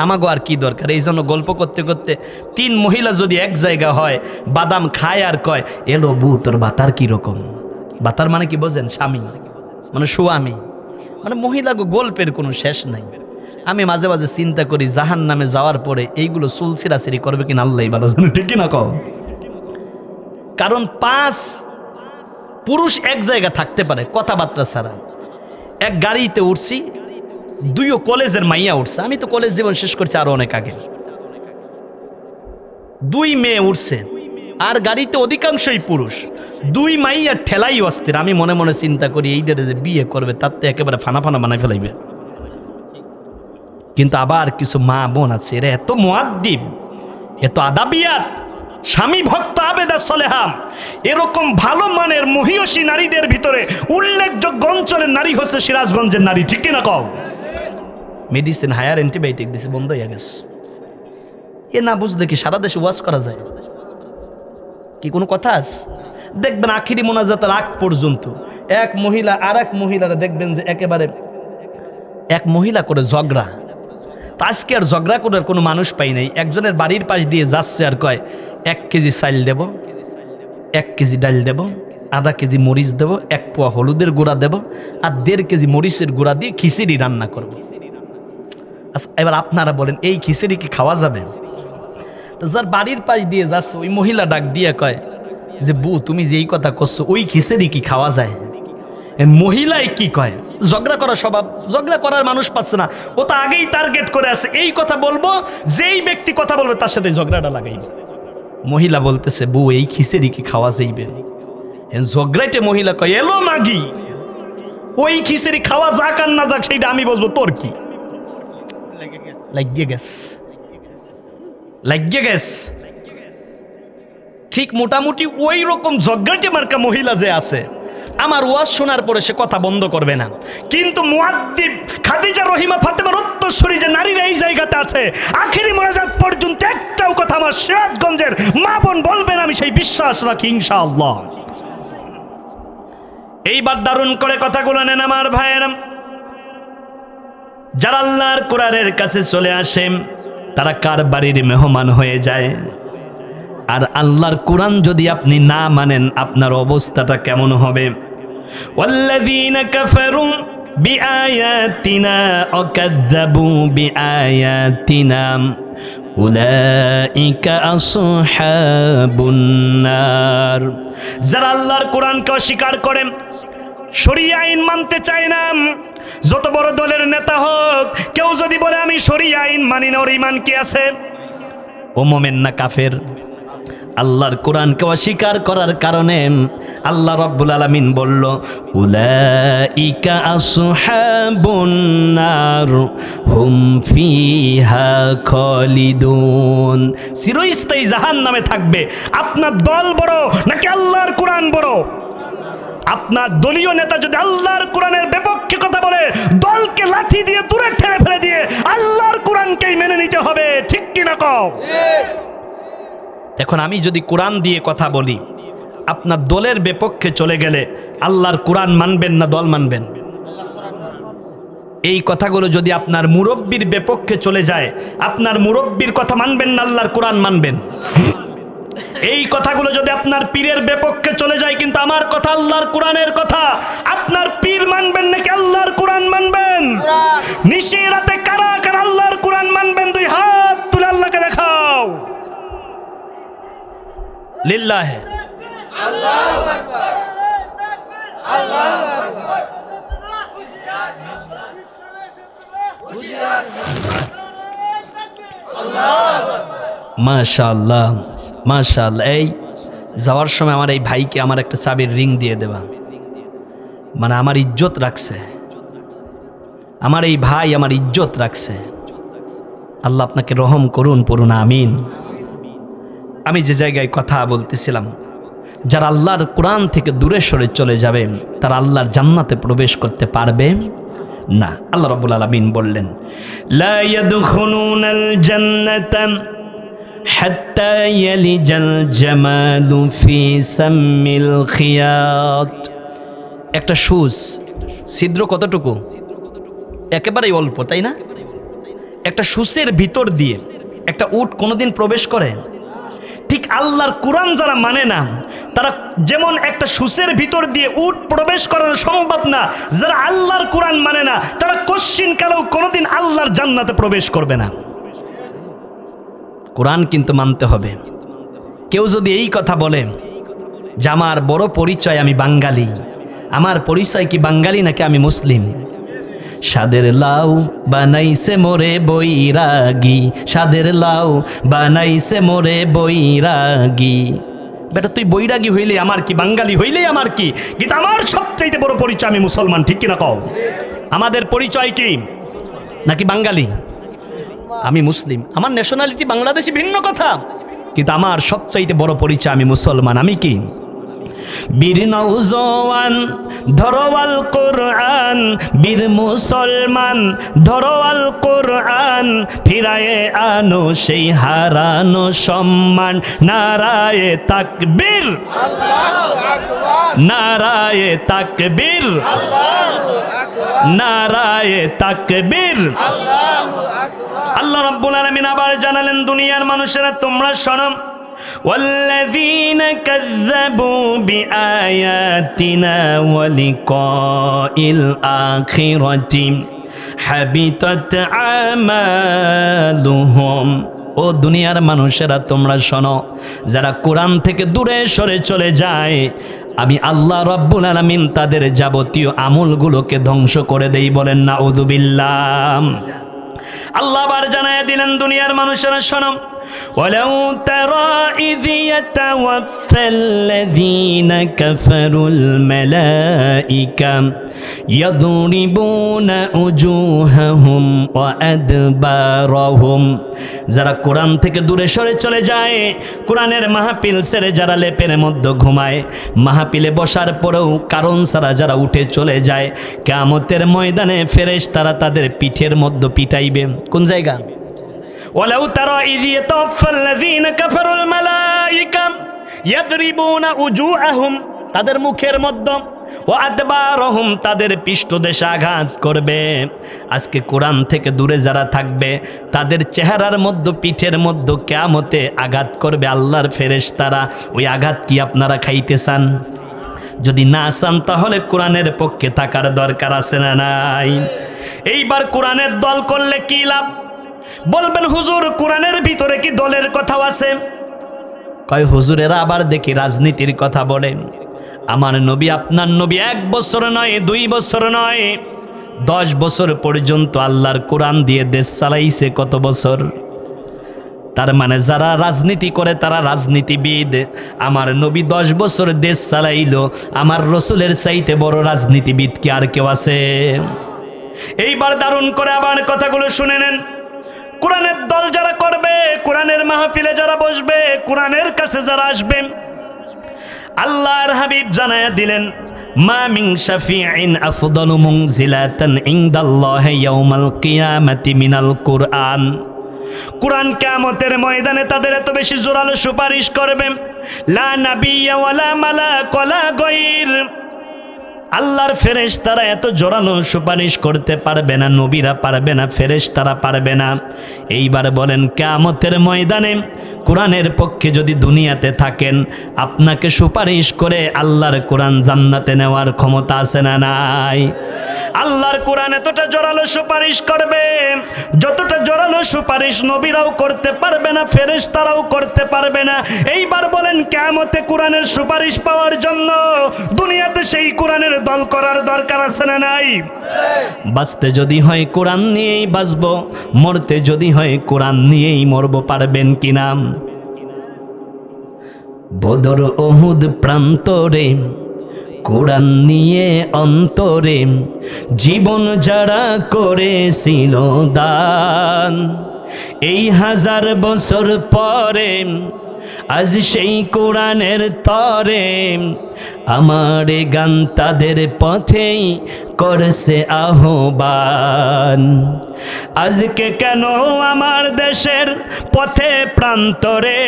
আমাগো আর কি দরকার? এই জন্য গল্প করতে করতে 3 মহিলা যদি এক জায়গা হয়, বাদাম খায় আর কয়, এলো বু তোর বাতার কিরকম? বাতার মানে কি বোঝেন? স্বামী মানে স্বামী, মানে মহিলাগো গল্পের কোনো শেষ নাই। আমি মাঝে মাঝে চিন্তা করি, জাহান নামে যাওয়ার পরে এইগুলো চুলসিরাসিরি করবে কিনা আল্লাহই ভালো জানে, ঠিক কিনা কও? কারণ 5 পুরুষ এক জায়গা থাকতে পারে কথাবার্তা ছাড়া। এক গাড়িতে উঠছি, দুইও কলেজের মাইয়া উঠছে। আমি তো কলেজ জীবন শেষ করছি আরো অনেক আগে। 2 মেয়ে উঠছে, আর গাড়িতে অধিকাংশই পুরুষ। 2 মাইয়া ঠেলাই অস্থির। আমি মনে মনে চিন্তা করি এইটারে যে বিয়ে করবে তার তো একেবারে ফানা ফানা বানাই ফেলাইবে। কিন্তু আবার কিছু মা বোন আছে, এরা এত মুআদ্দিব, এত আদাবিয়াত, স্বামী ভক্ত, আবেদা সলেহা, এরকম ভালো মানের মহিয়সী নারীদের ভিতরে উল্লেখযোগ্য অঞ্চলের নারী হচ্ছে সিরাজগঞ্জের নারী। ঠিক কিনা কও? মেডিসিন হায়ার অ্যান্টিবায়োটিক দিছে, বন্ধ হয়ে গেছে। এ না বুঝলে কি সারা দেশে ওয়াজ করা যায়? কি কোনো কথা আছে? দেখবেন আখিরি মোনাজাতের আগ পর্যন্ত এক মহিলা আর এক মহিলারা দেখবেন যে একেবারে এক মহিলা করে ঝগড়া। আজকে আর ঝগড়া করার কোনো মানুষ পাই নাই। একজনের বাড়ির পাশ দিয়ে যাচ্ছে আর কয় 1 কেজি চাল দেব, 1 কেজি ডাল দেব, আধা কেজি মরিচ দেব, 1 পোয়া হলুদের গুঁড়া দেব, আর 1.5 কেজি মরিচের গুঁড়া দিয়ে খিচুড়ি রান্না করব। আচ্ছা, এবার আপনারা বলেন এই খিচুড়ি কি খাওয়া যাবে? তো যার বাড়ির পাশ দিয়ে যাচ্ছে ওই মহিলা ডাক দিয়ে কয় যে বউ, তুমি যে এই কথা করছো, ওই খিচুড়ি কি খাওয়া যায়? মহিলায় কি কয়? ঝগড়া করা স্বভাব, ঝগড়া করার মানুষ পাচ্ছে না, ও তো আগেই টার্গেট করে আছে এই কথা বলবো, যেই ব্যক্তি কথা বলবে তার সাথে ঝগড়াটা লাগাইবে। মহিলা বলতেছে বউ, এই খিচুড়ি কি খাওয়া যাইবে? ঝগড়াইতে মহিলা কয় এলো মাগি, ওই খিচুড়ি খাওয়া যাক আর না যাক সেইটা আমি বলবো, তোর কি? লাগিয়ে গেছে, লাগিয়ে গেছে। ঠিক মোটামুটি ওই রকম ঝগড়াটে মার্কা মহিলা যে আছে, আমার ওয়াজ শোনার পরে সে কথা বন্ধ করবে না। কিন্তু মুআদ্দিব খাদিজা রহিমা ফাতেমার উত্তরসূরি যে নারীরা এই জায়গাতে আছে, আখেরি মোনাজাত পর্যন্ত একটাও কথা আমার সিরাজগঞ্জের মা বোন বলবেন, আমি সেই বিশ্বাস রাখি ইনশাআল্লাহ। এইবার দারুণ করে কথাগুলো নেন আমার ভাইয়েরা। যারা আল্লাহর কোরআনের কাছে চলে আসে তারা কার বাড়ির মেহমান হয়ে যায়। আর আল্লাহর কোরআন যদি আপনি না মানেন আপনার অবস্থাটা কেমন হবে? ওয়াল্লাযীনা কাফারু বিআয়াতিনা ওয়া কাযযাবু বিআয়াতিনা উলাইকা আসহাবুন নার। যারা আল্লাহর কোরআনকে অস্বীকার করে, শরিয়া আইন মানতে চায় না, যত বড় দলের নেতা হোক, কেউ যদি বলে আমি শরিয়া আইন মানি না, ওর ঈমান কি আছে? ও মুমিন না কাফের? আল্লাহর কোরআনকে অস্বীকার করার কারণে আল্লাহ রাব্বুল আলামিন বলল উলাইকা আসহাবুন নার হুম ফিহা খালিদুন। চিরস্থায়ী জাহান্নামে থাকবে। আপনার দল বড় নাকি আল্লাহর কোরআন বড়? আপনার দলীয় নেতা যদি আল্লাহর কোরআনের বিপক্ষে কথা বলে, দলকে লাঠি দিয়ে দূরে ঠেলে ফেলে দিয়ে আল্লাহর কোরআনকেই মেনে নিতে হবে। ঠিক কিনা কও? এখন আমি যদি কোরআন দিয়ে কথা বলি, আপনার দলের বিপক্ষে চলে গেলে আল্লাহর কোরআন মানবেন না দল মানবেন? এই কথাগুলো যদি আপনার মুরব্বির বিপক্ষে চলে যায়, আপনার মুরব্বির কথা মানবেন না আল্লাহর কোরআন মানবেন? এই কথাগুলো যদি আপনার পীরের বিপক্ষে চলে যায়, কিন্তু আমার কথা আল্লাহর কোরআনের কথা, আপনার পীর মানবেন নাকি আল্লাহর কোরআন মানবেন? নিশি রাতে কারা কারা আল্লাহর কোরআন মানবেন? 2 হাত তুলে আল্লাহকে দেখাও। লিল্লাহি আল্লাহু আকবার, আল্লাহু আকবার। মাশাআল্লাহ মাশাআল্লাহ। এই যাওয়ার সময় আমার এই ভাইকে আমার একটা চাবির রিং দিয়ে দেবা, মানে আমার ইজ্জত রাখছে, আমার এই ভাই আমার ইজ্জত রাখছে। আল্লাহ আপনাকে রহম করুন, পড়ুন আমিন। আমি যে জায়গায় কথা বলতেছিলাম, যারা আল্লাহর কোরআন থেকে দূরে সরে চলে যাবে তারা আল্লাহর জান্নাতে প্রবেশ করতে পারবে না। আল্লাহ রাব্বুল আলামিন বললেন লা ইয়াদখুলুনাল জান্নাতা হাত্তা ইয়ালিজাল জামালু ফি সাম্মিল খিয়াত। একটা সুস ছিদ্র কতটুকু? একেবারেই অল্প, তাই না? একটা সুসের ভিতর দিয়ে একটা উট কোনোদিন প্রবেশ করে? ঠিক আল্লাহর কোরআন যারা মানে না, তারা যেমন একটা সুসের ভিতর দিয়ে উট প্রবেশ করানো সম্ভব না, যারা আল্লাহর কোরআন মানে না তারা কশ্চিন কালেও কোনোদিন আল্লাহর জান্নাতে প্রবেশ করবে না। কোরআন কিন্তু মানতে হবে। কেউ যদি এই কথা বলে যে আমার বড় পরিচয় আমি বাঙালি, আমার পরিচয় কি বাঙালি নাকি আমি মুসলিম? সাদের লাউ বানাইছে মোরে বৈরাগী, সাদের লাউ বানাইছে মোরে বৈরাগী। বেটা তুই বৈরাগী হইলে আমার কি, বাঙালি হইলে আমার কি, কিন্তু আমার সবচাইতে বড় পরিচয় আমি মুসলমান, ঠিক কিনা কও? আমাদের পরিচয় কি? নাকি বাঙালি? আমি মুসলিম, আমার ন্যাশনালিটি বাংলাদেশি ভিন্ন কথা, কিন্তু আমার সবচাইতে বড় পরিচয় আমি মুসলমান। আমি কি? বীর নওজওয়ান ধরোয়াল কোরআন, বীর মুসলমান ধরোয়াল কোরআন, ফিরায়ে আনো সেই হারানো সম্মান। নারায়ে তাকবীর, নারায়ে তাকবীর, নারায়ে তাকবীর। আল্লাহ রাব্বুল আলামিন আবার জানালেন, দুনিয়ার মানুষেরা তোমরা শোনো, والذين كذبوا بآياتنا ولقاء الآخرة حبطت أعمالهم। ও দুনিয়ার মানুষেরা তোমরা শোনো, যারা কোরআন থেকে দূরে সরে চলে যায়, আমি আল্লাহ রাব্বুল আলামিন তাদের যাবতীয় আমলগুলোকে ধ্বংস করে দেই। বলেন নাউযুবিল্লাহ। আল্লাহ আবার জানায় দিলেন, দুনিয়ার মানুষেরা শোনো, ولو ترى إذ يتوفى الذين كفروا الملائكة يضربون وجوههم وأدبارهم। যারা কোরআন থেকে দূরে সরে চলে যায়, কোরআনের মাহফিল ছেড়ে যারা লেপের মধ্যে ঘুমায়, মাহফিলে বসার পরেও কারণ ছাড়া যারা উঠে চলে যায়, কিয়ামতের ময়দানে ফেরেশতারা তাদের পিঠের মধ্যে পিটাইবে। কোন জায়গা? ওয়ালাউ তারা ইয ইয়াতাওয়াফাল্লাযীনা কাফারুল মালায়েকা ইয়াদরিবুনা উজুআহুম, তাদের মুখের মধ্যে, ওয়া আদবারহুম, তাদের পৃষ্ঠদেশে আঘাত করবে। আজকে কোরআন থেকে দূরে যারা থাকবে, তাদের চেহারার মধ্যে, পিঠের মধ্যে কিয়ামতে আঘাত করবে আল্লাহর ফেরেশতারা। ওই আঘাত কি আপনারা খাইতে চান? যদি না চান তাহলে কোরআনের পক্ষে থাকার দরকার আছে না নাই? এইবার কোরআনের দল করলে কি লাভ? বলবেন হুজুর কোরআনের ভিতরে কি দলের কথাও আছে? কয় হুজুরেরা আবার দেখি রাজনীতির কথা বলে। আমার নবী, আপনার নবী 1 বছর নয়, 2 বছর নয়, 10 বছর পর্যন্ত আল্লাহর কোরআন দিয়ে দেশ চালাইছে। কত বছর? তার মানে যারা রাজনীতি করে তারা রাজনীতিবিদ। আমার নবী 10 বছর দেশ চালাইলো, আমার রসুলের চাইতে বড় রাজনীতিবিদ কি আর কেউ আছে? এইবার দারুণ করে আবার কথাগুলো শুনে নেন। কোরআনের দল যারা করবে, কোরআনের মাহফিলে যারা বসবে, কোরআনের কাছে যারা আসবে, আল্লাহর হাবিব জানায়া দিলেন, মা মিন শাফিইন আফদালু মুনজিলাতান ইনদাল্লাহি ইয়াউমাল কিয়ামাতি মিনাল কুরআন। কোরআন কিয়ামতের ময়দানে তাদের এত বেশি জোরালো সুপারিশ করবে, লা নাবিয়্যা ওয়ালা মালাক ওয়ালা গায়র। আল্লাহর ফেরেশতারা এত জোরালো সুপারিশ করতে পারবে না, নবীরা পারবে না, ফেরেশতারা পারবে না। এইবার বলেন, কিয়ামতের ময়দানে কোরআনের পক্ষে যদি দুনিয়াতে থাকেন, আপনাকে সুপারিশ করে আল্লাহর কোরআন জান্নাতে নেওয়ার ক্ষমতা আছে না নাই? আল্লাহর কোরআন এতটা জোরালো সুপারিশ করবে, যতটা জোরালো সুপারিশ নবীরাও করতে পারবে না, ফেরেশতারাও করতে পারবে না। এইবার বলেন, কিয়ামতে কোরআনের সুপারিশ পাওয়ার জন্য দুনিয়াতে সেই কোরআনের দল করার দরকার আছে না নাই? বাঁচতে যদি হয় কোরআন নিয়েই বাঁচবো, মরতে যদি হয় কোরআন নিয়েই মরবো। পারবেন কিনা? বদর উহুদ প্রান্তরে কোরআন নিয়ে অন্তরে জীবন যারা করেছিল দান, এই 1000 বছর পরে আজ সেই কোরআনের তরে আমার গান তাদের পথেই করছে আহ্বান। আজকে কেন আমার দেশের পথে প্রান্তরে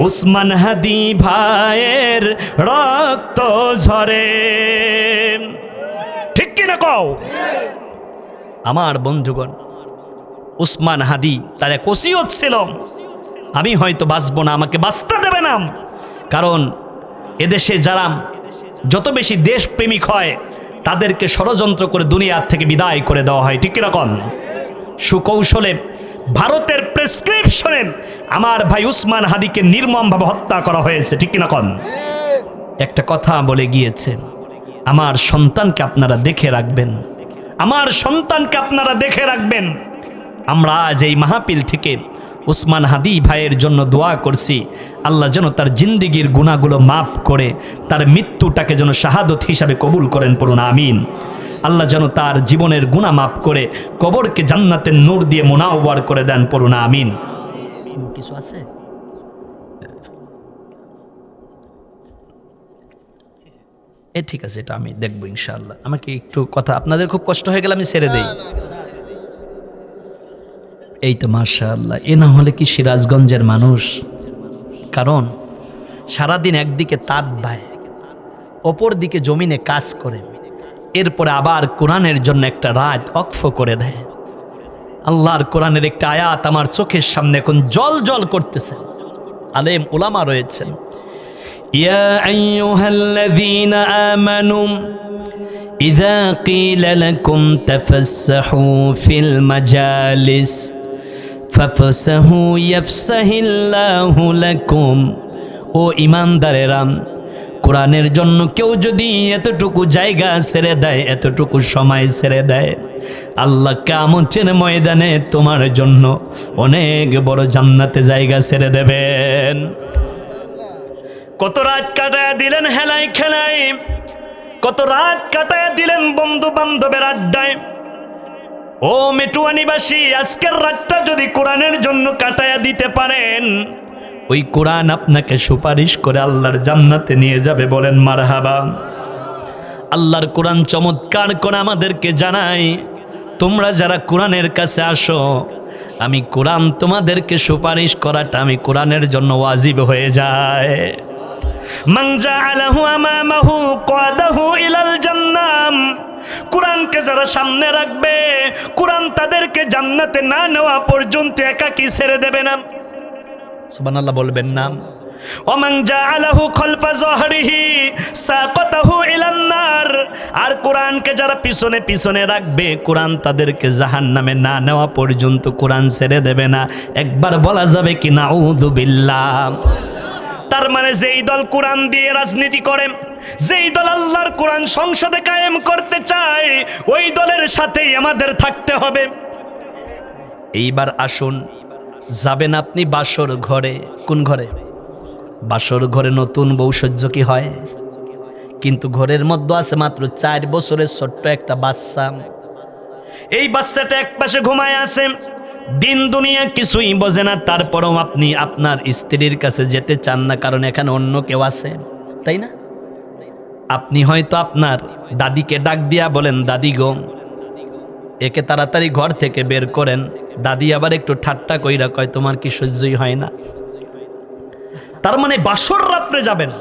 উসমান হাদি ভাইয়ের রক্ত ঝরে? ঠিক কিনা কও? আমার বন্ধুগণ, উসমান হাদি তার এক ওসিয়ত ছিল, আমি হয়তো বাঁচব না, আমাকে বাঁচতে দেবে না। কারণ এদেশে যারা যত বেশি দেশপ্রেমিক হয় তাদেরকে ষড়যন্ত্র করে দুনিয়ার থেকে বিদায় করে দেওয়া হয়। ঠিক কিরকম? সুকৌশলে ভারতের প্রেসক্রিপশনে আমার ভাই উসমান হাদিকে নির্মমভাবে হত্যা করা হয়েছে। ঠিক কিনা কন? একটা কথা বলে গিয়েছে, আমার সন্তানকে আপনারা দেখে রাখবেন, আমার সন্তানকে আপনারা দেখে রাখবেন। আমরা আজ এই মাহফিল থেকে উসমান হাদি ভাইয়ের জন্য দোয়া করছি, আল্লাহ যেন তার জিন্দিগির গুনাহগুলো মাফ করে তার মৃত্যুটাকে যেন শাহাদত হিসাবে কবুল করেন, পড়ুন আমিন। আল্লাহ যেন তার জীবনের গুনাহ মাফ করে কবরকে জান্নাতের নূর দিয়ে মুনাওয়ার করে দেন, পড়ুন আমিন। কিছু আছে? ঠিক আছে, এটা আমি দেখবো ইনশাআল্লাহ। আমাকে একটু কথা, আপনাদের খুব কষ্ট হয়ে গেলে আমি ছেড়ে দেই। এই তো মাশাআল্লাহ, এ না হলে কি সিরাজগঞ্জের মানুষ? কারণ সারাদিন একদিকে তাঁত বায়, অপর দিকে জমিনে কাজ করে, এরপরে আবার কোরআনের জন্য একটা রাত ওয়াকফ করে দেয়। আল্লাহর কোরআনের একটা আয়াত আমার চোখের সামনে এখন জল জল করতেছে। আলেম উলামা রয়েছেন, ইয়া আইয়ুহাল্লাযীনা আমানু ইযা ক্বিলা লাকুম তাফাসসাহু ফিল মাজালিস ফাফসাহু ইয়াফসাহিল্লাহু লাকুম। ও ঈমানদারেরা, কোরআনের জন্য কেউ যদি এতটুকু জায়গা ছেড়ে দেয়, এতটুকু সময় ছেড়ে দেয়, আল্লাহ কিয়ামতের ময়দানে তোমার জন্য অনেক বড় জান্নাতে জায়গা ছেড়ে দেবেন। কত রাত কাটায় দিলেন হেলাই খেলাই, কত রাত কাটায় দিলেন বন্ধু বান্ধবের আড্ডায়। ও মেটুয়ানিবাসী, আজকের রাতটা যদি কোরআনের জন্য কাটায়া দিতে পারেন, ওই কোরআন আপনাকে সুপারিশ করে আল্লাহর জান্নাতে নিয়ে যাবে, বলেন মারহাবা। আল্লাহর কোরআন চমৎকার করে আমাদেরকে জানায়, তোমরা যারা কোরআনের কাছে আসো, আমি কোরআন তোমাদেরকে সুপারিশ করাটা আমি কোরআনের জন্য ওয়াজিব হয়ে যায়। মান জাআলাহু আমামাহু কাদাহু ইলাল জান্নাম। কোরআনকে যারা সামনে রাখবে, কোরআন তাদেরকে জান্নাতে না নেওয়া পর্যন্ত একাকী ছেড়ে দেবে না। সুবহানাল্লাহ বলবেন না? ওমান জাআলাহু খালফা যহরিহি সাকাতাহু ইলান নার। আর কোরআনকে যারা পিছনে পিছনে রাখবে, কোরআন তাদেরকে জাহান্নামে না নেওয়া পর্যন্ত কোরআন ছেড়ে দেবে না। একবার বলা যাবে কি নাউযু বিল্লাহ। তার মানে যেই দল কোরআন দিয়ে রাজনীতি করে, যেই দল আল্লাহর কোরআন সংসদে কায়েম করতে চায়, ওই দলের সাথেই আমাদের থাকতে হবে। এইবার আসুন, যাবেন আপনি বাসর ঘরে। কোন ঘরে? বাসর ঘরে নতুন বউ সহ্য কি হয়? কিন্তু ঘরের মধ্যে আছে মাত্র 4 বছরের ছোট্ট একটা বাচ্চা। এই বাচ্চাটা এক পাশে ঘুমায় আছে, দিন দুনিয়া কিছুই বোঝে না। তারপরেও আপনি আপনার স্ত্রীর কাছে যেতে চান না, কারণ এখানে অন্য কেউ আছে, তাই না? আপনি হয়তো আপনার দাদিকে ডাক দিয়া বলেন, দাদি গো, একে তাড়াতাড়ি ঘর থেকে বের করেন। দাদি আবার একটু ঠাট্টা কইরা কয়, তোমার কি সহ্যই হয় না? তার মানে বাসর রাত্রে যাবেন,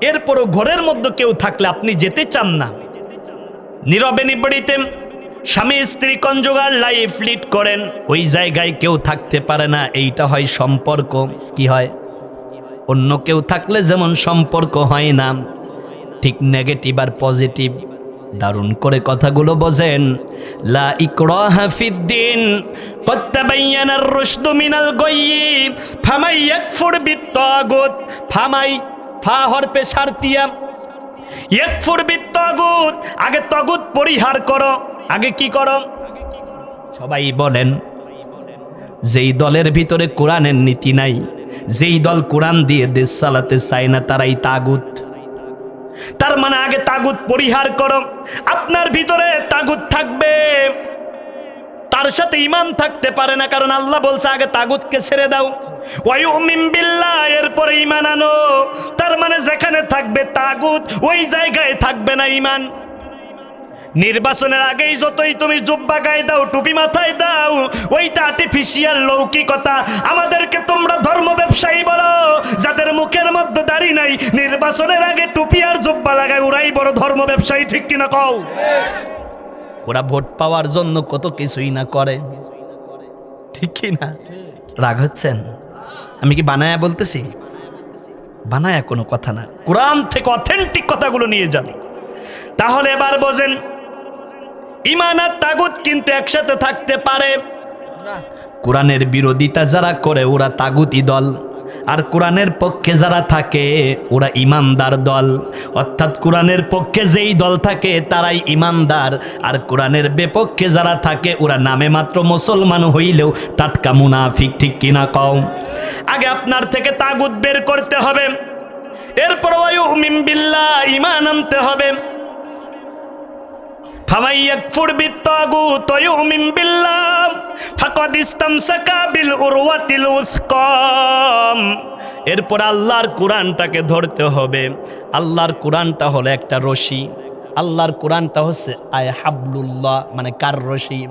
এরপরও ঘরের মধ্যে কেউ থাকলে আপনি যেতে চান না। নীরবে নিবৃতে স্বামী স্ত্রী কনজুগাল লাইফ লিড করেন, ওই জায়গায় কেউ থাকতে পারে না। এইটা হয় সম্পর্ক। কি হয়? অন্য কেউ থাকলে যেমন সম্পর্ক হয় না, ঠিক নেগেটিভ আর পজিটিভ। দারুণ করে কথাগুলো বোঝেন। লা ইকরাহা ফিদ্দিন ক্বাদ তাবায়্যানার রুশদু মিনাল গায়্যি ফামাই ইয়াকফুর বিত্তাগুত। ফামাই, ফা হরফে শারতিয়া, ইয়াকফুর বিত্তাগুত, আগে তাগুত পরিহার করো। আগে কি করো? সবাই বলেন, যেই দলের ভিতরে কোরআনের নীতি নাই, যেই দল কোরআন দিয়ে দেশ চালাতে চায় না, তারাই তাগুত। তার মানে আগে তাগুত পরিহার করো। আপনার ভিতরে তাগুত থাকবে, তার সাথে ঈমান থাকতে পারে না, কারণ আল্লাহ বলছে আগে তাগুতকে ছেড়ে দাও। ওয়ায়ুমিন বিল্লাহ, এরপরে ঈমান আনো। তার মানে যেখানে থাকবে তাগুত, ওই জায়গায় থাকবে না ঈমান। নির্বাচনের আগেই যতই তুমি জুব্বা গায়ে দাও, টুপি মাথায় দাও, ওইটা আর্টিফিশিয়াল লৌকিকতা। আমাদেরকে তোমরা ধর্ম ব্যবসায়ী বলো, যাদের মুখের মধ্যে দাড়ি নাই, নির্বাচনের আগে টুপি আর জুব্বা লাগায়, ওরাই বড় ধর্ম ব্যবসায়ী। ঠিক কিনা কও? ওরা ভোট পাওয়ার জন্য কত কিছুই না করে, ঠিক কিনা? রাগ হচ্ছেন? আমি কি বানায়া বলতেছি? বানায়া কোনো কথা না, কোরআন থেকে অথেন্টিক কথাগুলো নিয়ে যান। তাহলে এবার বোঝেন, ঈমান আর তাগুত কিন্তু একসাথে থাকতে পারে না। কোরআনের বিরোধিতা যারা করে, ওরা তাগুতি দল। আর কোরআনের পক্ষে যারা থাকে ওরা ইমানদার দল, অর্থাৎ কোরআনের পক্ষে যেই দল থাকে তারাই ইমানদার, আর কোরআনের বিপক্ষে যারা থাকে ওরা নামে মাত্র মুসলমান হইলেও টাটকা মুনাফিক। ঠিক কিনা কও? আগে আপনার থেকে তাগুত বের করতে হবে, এরপর ওয়ায়ুমিন বিল্লাহ ঈমান আনতে হবে। ফামান ইয়াকফুর বিত্তাগুত ওয়া ইউমিন বিল্লাহ ফাকাদ ইসতামসাকা বিল উরওয়াতিল উসকা। এরপর আল্লাহর কোরআনটাকে ধরতে হবে। আল্লাহর কোরআনটা হলো একটা রশি। আল্লাহর কোরআনটা হচ্ছে আয় হাবলুল্লাহ, মানে কার রশি?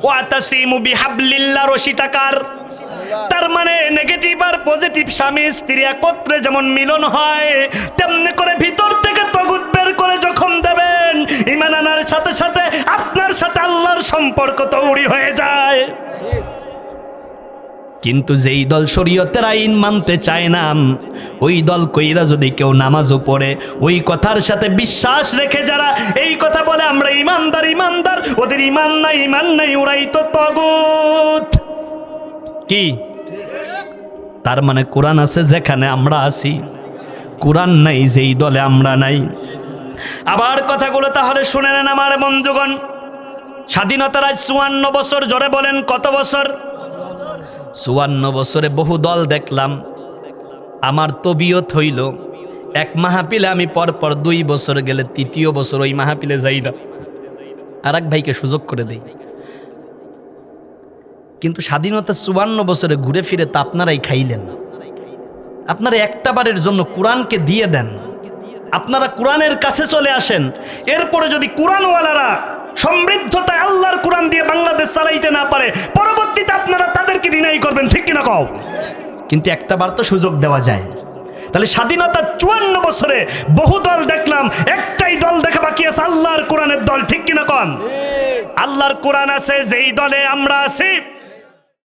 ওয়াতাসিমু বিহাবলিল্লাহ, রশিটা কার? তার মানে নেগেটিভ আর পজিটিভ স্বামী স্ত্রী একত্রে যেমন মিলন হয়, তেমনি করে ভিতর থেকে তাগুত বের করে যখন দেবেন, ঈমান আনার সাথে সাথে আপনার সাথে আল্লাহর সম্পর্ক তৈরি হয়ে যায়। কিন্তু যেই দল শরীয়তের আইন মানতে চায় না, ওই দল কইরা যদি কেউ নামাজও পড়ে, ওই কথার সাথে বিশ্বাস রেখে যারা এই কথা বলে আমরা ইমানদার ইমানদার, ওদের ইমান নাই, ওরাই তো তাগুত। কি? তার মানে কোরআন আছে যেখানে আমরা আছি, কোরআন নাই যেই দলে আমরা নাই। আবার কথাগুলো তাহলে শুনে নেন আমার বন্ধুগণ। স্বাধীনতার আজ 54 বছর, জোরে বলেন কত বছর? 54 বছরে বহু দল দেখলাম। আমার তবিয়ত হইল এক মাহফিলে আমি পরপর 2 বছর গেলে 3য় বছর ওই মাহফিলে যাই না, আর এক ভাইকে সুযোগ করে দেই। কিন্তু স্বাধীনতা 54 বছরে ঘুরে ফিরে তা আপনারাই খাইলেন। আপনারা একটা বারের জন্য কোরআনকে দিয়ে দেন, আপনারা কোরআনের কাছে চলে আসেন। এরপরে যদি কোরআনওয়ালারা সমৃদ্ধতায় আল্লাহর কোরআন দিয়ে বাংলাদেশ চালাইতে না পারে, পরবর্তীতে আপনারা তাদেরকে ডিনাই করবেন। ঠিক কিনা কও? কিন্তু একটা বার তো সুযোগ দেওয়া যায়। তাহলে স্বাধীনতা 54 বছরে বহু দল দেখলাম, একটাই দল দেখা বাকি আছে, আল্লাহর কোরআনের দল। ঠিক কিনা কন? আল্লাহর কোরআন আছে যেই দলে আমরা আছি,